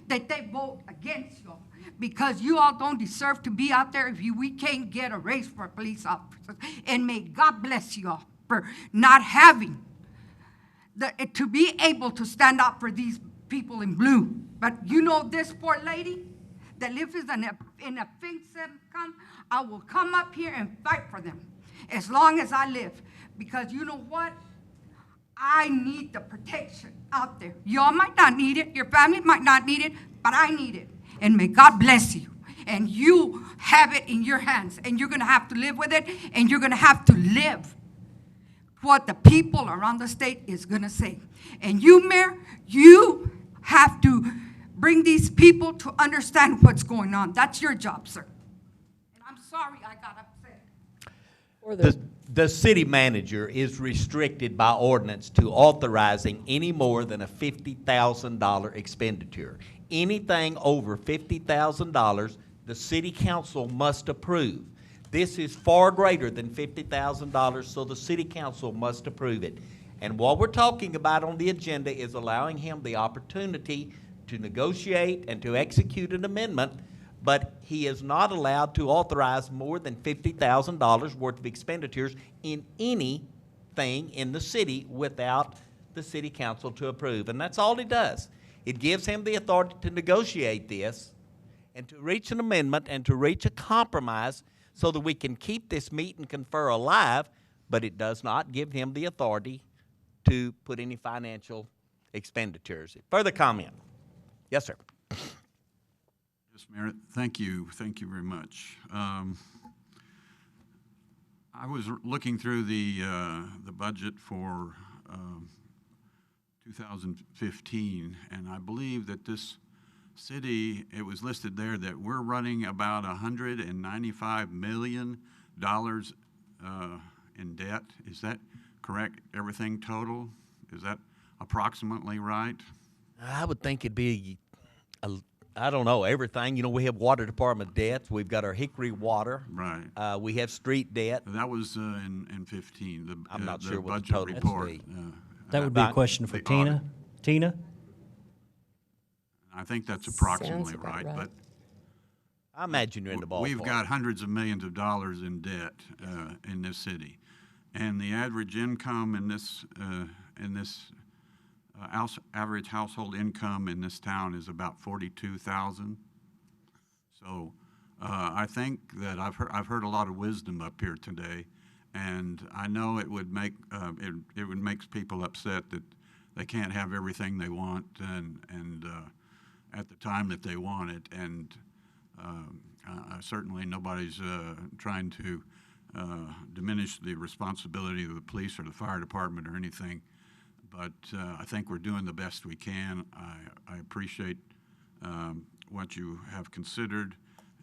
that they vote against you because you all don't deserve to be out there if we can't get a raise for police officers. And may God bless you all for not having to be able to stand up for these people in blue. But you know this poor lady that lives in a pink income, I will come up here and fight for them as long as I live. Because you know what? I need the protection out there. Y'all might not need it. Your family might not need it, but I need it. And may God bless you. And you have it in your hands. And you're going to have to live with it. And you're going to have to live what the people around the state is going to say. And you, Mayor, you have to bring these people to understand what's going on. That's your job, sir. And I'm sorry I got upset. The city manager is restricted by ordinance to authorizing any more than a $50,000 expenditure. Anything over $50,000, the city council must approve. This is far greater than $50,000, so the city council must approve it. And what we're talking about on the agenda is allowing him the opportunity to negotiate and to execute an amendment, but he is not allowed to authorize more than $50,000 worth of expenditures in anything in the city without the city council to approve. And that's all it does. It gives him the authority to negotiate this and to reach an amendment and to reach a compromise so that we can keep this meet and confer alive, but it does not give him the authority to put any financial expenditures. Further comment? Yes, sir. Yes, Mayor, thank you very much. I was looking through the budget for 2015, and I believe that this city, it was listed there that we're running about $195 million in debt. Is that correct? Everything total? Is that approximately right? I would think it'd be, I don't know, everything. You know, we have water department debts. We've got our Hickory Water. Right. We have street debt. That was in 15. I'm not sure what the budget total report. would be. That would be a question for Tina. Tina? I think that's approximately right, but I imagine you're in the ballpark. we've got hundreds of millions of dollars in debt in this city, and the average income in this average household income in this town is about $42,000. So I think that I've heard a lot of wisdom up here today, and I know it would make it would make people upset that they can't have everything they want and at the time that they want it. And certainly nobody's trying to diminish the responsibility of the police or the fire department or anything. But I think we're doing the best we can. I appreciate what you have considered,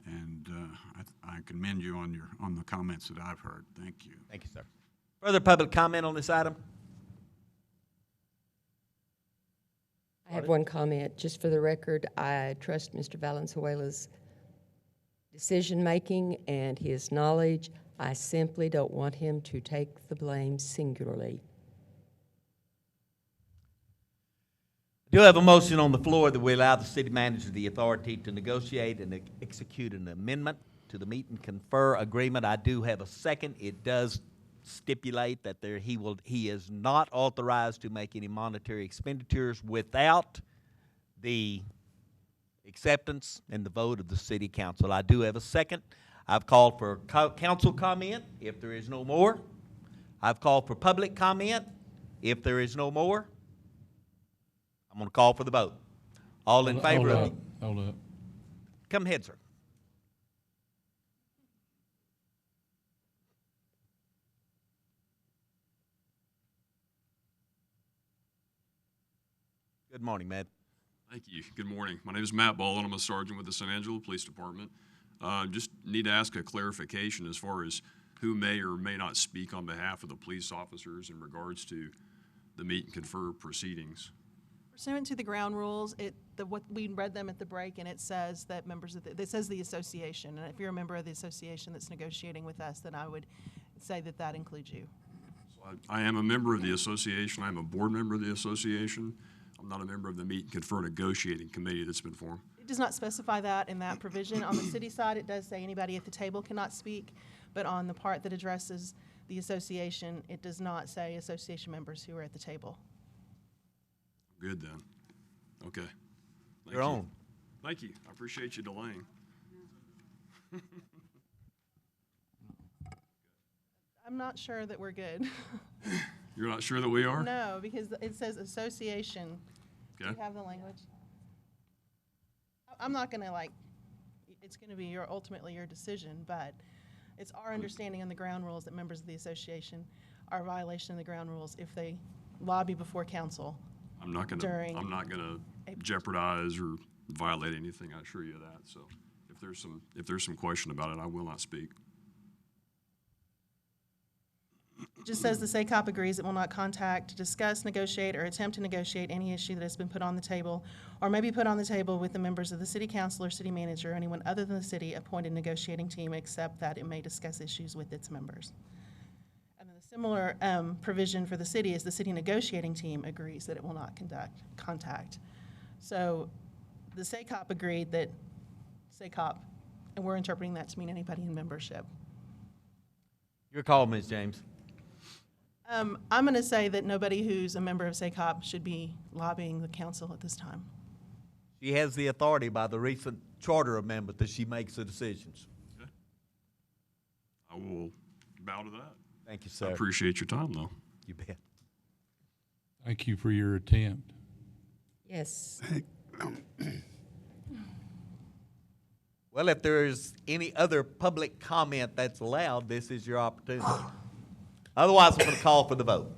and I commend you on the comments that I've heard. Thank you. Thank you, sir. Further public comment on this item? I have one comment. Just for the record, I trust Mr. Valenzuela's decision-making and his knowledge. I simply don't want him to take the blame singularly. I do have a motion on the floor that we allow the city manager the authority to negotiate and execute an amendment to the meet and confer agreement. I do have a second. It does stipulate that he is not authorized to make any monetary expenditures without the acceptance and the vote of the city council. I do have a second. I've called for council comment. If there is no more, I've called for public comment. If there is no more, I'm going to call for the vote. All in favor of it? Hold up. Come ahead, sir. Good morning, Matt. Thank you. Good morning. My name is Matt Ball, and I'm a sergeant with the San Angelo Police Department. Just need to ask a clarification as far as who may or may not speak on behalf of the police officers in regards to the meet and confer proceedings. Pursuant to the ground rules, we read them at the break, and it says that members of it says the association. And if you're a member of the association that's negotiating with us, then I would say that that includes you. So I am a member of the association. I'm a board member of the association. I'm not a member of the meet and confer negotiating committee that's been formed. It does not specify that in that provision. On the city side, it does say anybody at the table cannot speak, but on the part that addresses the association, it does not say association members who are at the table. Good then. Okay. Thank Your you. own. Thank you. I appreciate you delaying. I'm not sure that we're good. You're not sure that we are? No, because it says association. Do Okay. you have the language? I'm not gonna it's gonna be ultimately your decision, but it's our understanding on the ground rules that members of the association are a violation of the ground rules if they lobby before council. I'm not gonna jeopardize or violate anything, I assure you of that. So if there's some question about it, I will not speak. It just says the SACOP agrees it will not contact, discuss, negotiate, or attempt to negotiate any issue that has been put on the table or may be put on the table with the members of the city council or city manager or anyone other than the city appointed negotiating team, except that it may discuss issues with its members. And then the similar provision for the city is the city negotiating team agrees that it will not contact. So the SACOP agreed that SACOP, and we're interpreting that to mean anybody in membership. Your call, Ms. James. I'm going to say that nobody who's a member of SACOP should be lobbying the council at this time. She has the authority by the recent charter amendment that she makes the decisions. Okay. I will bow to that. Thank you, sir. I appreciate your time, though. You bet. Thank you for your attempt. Yes. Well, if there's any other public comment that's allowed, this is your opportunity. Otherwise, I'm going to call for the vote.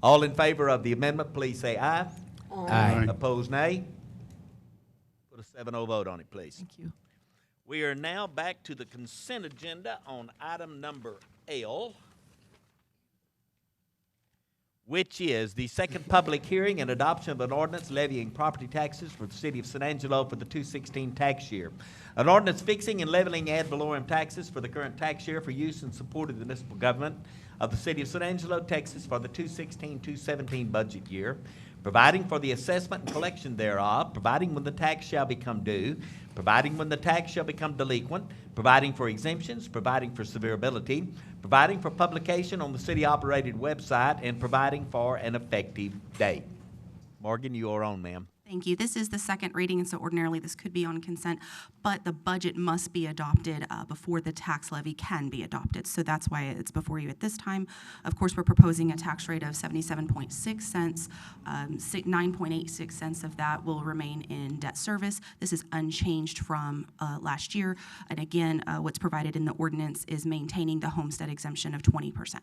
All in favor of the amendment, please say aye. Aye. Opposed, nay. Put a 7-0 vote on it, please. Thank you. We are now back to the consent agenda on item number L, which is the second public hearing and adoption of an ordinance levying property taxes for the city of San Angelo for the 2016 tax year. An ordinance fixing and leveling ad valorem taxes for the current tax year for use in support of the municipal government of the city of San Angelo, Texas for the 2016-2017 budget year, providing for the assessment and collection thereof, providing when the tax shall become due, providing when the tax shall become delinquent, providing for exemptions, providing for severability, providing for publication on the city-operated website, and providing for an effective date. Morgan, you are on, ma'am. Thank you. This is the second reading, and so ordinarily this could be on consent, but the budget must be adopted before the tax levy can be adopted. So that's why it's before you at this time. Of course, we're proposing a tax rate of 77.6 cents. 9.86 cents of that will remain in debt service. This is unchanged from last year. And again, what's provided in the ordinance is maintaining the homestead exemption of 20%.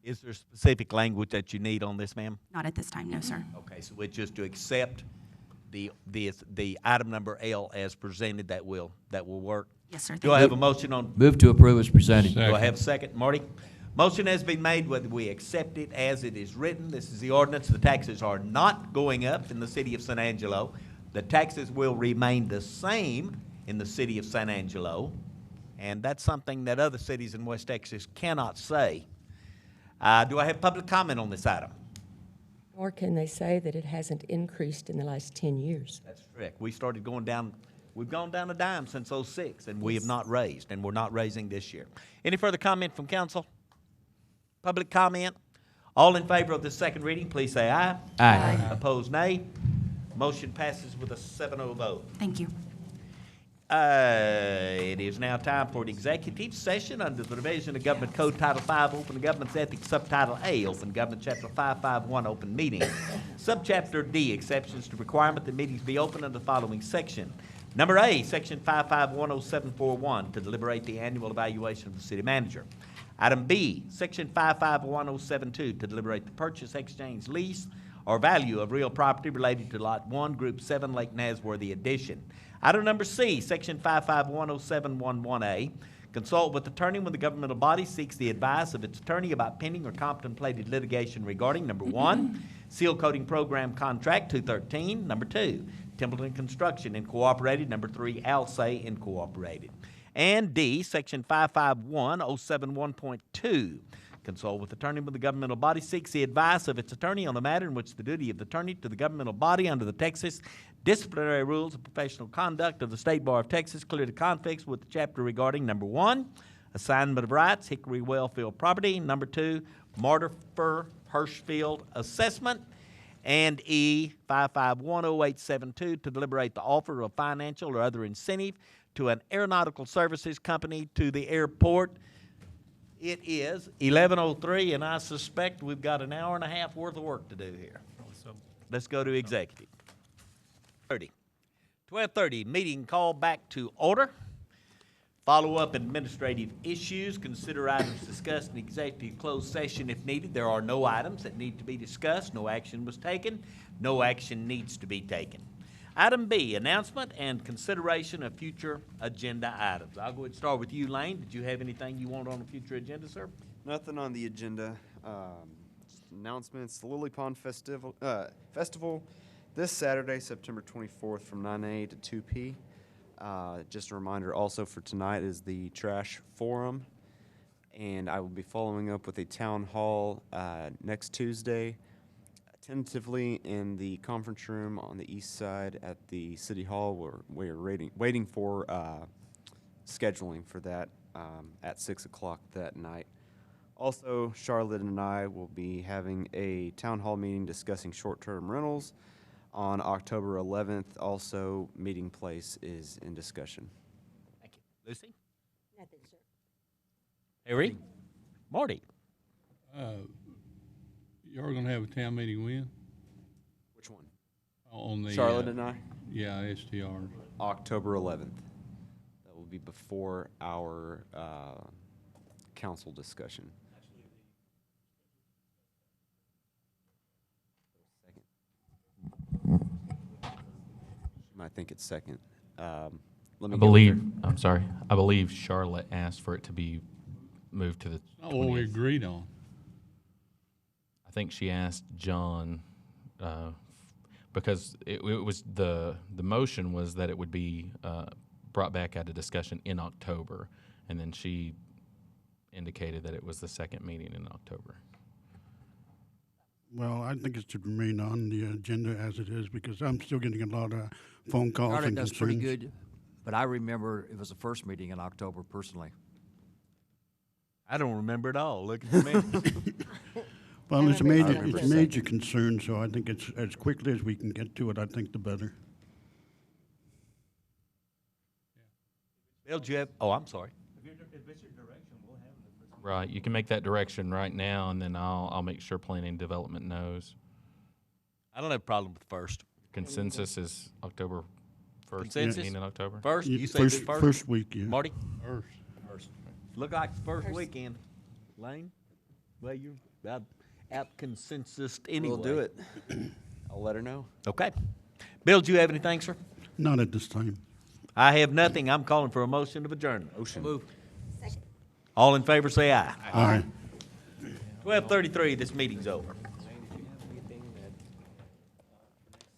Is there specific language that you need on this, ma'am? Not at this time, no, sir. Okay, so it's just to accept the item number L as presented. That will work. Yes, sir. Do I have a motion on? Move to approve as presented. Do I have a second, Marty? Motion has been made whether we accept it as it is written. This is the ordinance. The taxes are not going up in the city of San Angelo. The taxes will remain the same in the city of San Angelo, and that's something that other cities in West Texas cannot say. Do I have public comment on this item? Or can they say that it hasn't increased in the last 10 years? That's correct. We've gone down a dime since '06, and we have not raised, and we're not raising this year. Any further comment from council? Public comment? All in favor of the second reading, please say aye. Aye. Opposed, nay. Motion passes with a 7-0 vote. Thank you. It is now time for an executive session under the Division of Government Code Title V, Open Government's Ethics, Subtitle A, Open Government Chapter 551, Open Meeting. Subchapter D, Exceptions to Requirement that meetings be open under the following section. Number A, Section 5510741, to deliberate the annual evaluation of the city manager. Item B, Section 5510772, to deliberate the purchase, exchange, lease, or value of real property related to Lot 1, Group 7, Lake Nasworthy Addition. Item number C, Section 5510711A, consult with attorney when the governmental body seeks the advice of its attorney about pending or contemplated litigation regarding, number 1, seal coating program contract 213, number 2, Templeton Construction Incorporated, number 3, Alsay Incorporated. And D, Section 55107.2, consult with attorney when the governmental body seeks the advice of its attorney on a matter in which the duty of the attorney to the governmental body under the Texas disciplinary rules of professional conduct of the State Bar of Texas clearly conflicts with the chapter regarding, number 1, assignment of rights, Hickory Wellfield property, number 2, Martifer Hirschfield assessment, and E, 5510872, to deliberate the offer of financial or other incentive to an aeronautical services company to the airport. It is 11:03, and I suspect we've got an hour and a half worth of work to do here. Let's go to executive. 12:30, meeting called back to order. Follow-up administrative issues. Consider items discussed in executive closed session if needed. There are no items that need to be discussed. No action was taken. No action needs to be taken. Item B, announcement and consideration of future agenda items. I'll go ahead and start with you, Lane. Did you have anything you want on the future agenda, sir? Nothing on the agenda. Just announcements. The Lily Pond Festival this Saturday, September 24th from 9 to 2 p. Just a reminder also for tonight is the Trash Forum, and I will be following up with a town hall next Tuesday, tentatively in the conference room on the east side at the City Hall. We're waiting for scheduling for that at 6 o'clock that night. Also, Charlotte and I will be having a town hall meeting discussing short-term rentals on October 11th. Also, meeting place is in discussion. Thank you. Lucy? Nothing, sir. Harry? Marty? Y'all gonna have a town meeting when? Which one? On the Charlotte and I? Yeah, STR. October 11th. That will be before our council discussion. I think it's second. Let me I believe Charlotte asked for it to be moved to the 20th. Oh, we agreed on. I think she asked John, because it was the motion was that it would be brought back out of discussion in October, and then she indicated that it was the second meeting in October. Well, I think it should remain on the agenda as it is because I'm still getting a lot of phone calls Charlotte and does concerns. pretty good, but I remember it was the first meeting in October personally. I don't remember it all. Look at me. Well, it's a major concern, so I think it's as quickly as we can get to it, I think the better. Bill, do you have? Oh, I'm sorry. Right, you can make that direction right now, and then I'll make sure planning and development knows. I don't have a problem with first. Consensus is October 1st. Consensus? Meeting in October? First? You say first? First week, yeah. Marty? First. Look like the first weekend. Lane? Well, you're out consensus anyway. We'll do it. I'll let her know. Okay. Bill, do you have anything, sir? Not at this time. I have nothing. I'm calling for a motion of adjournment. Move. All in favor, say aye. Aye. 12:33, this meeting's over.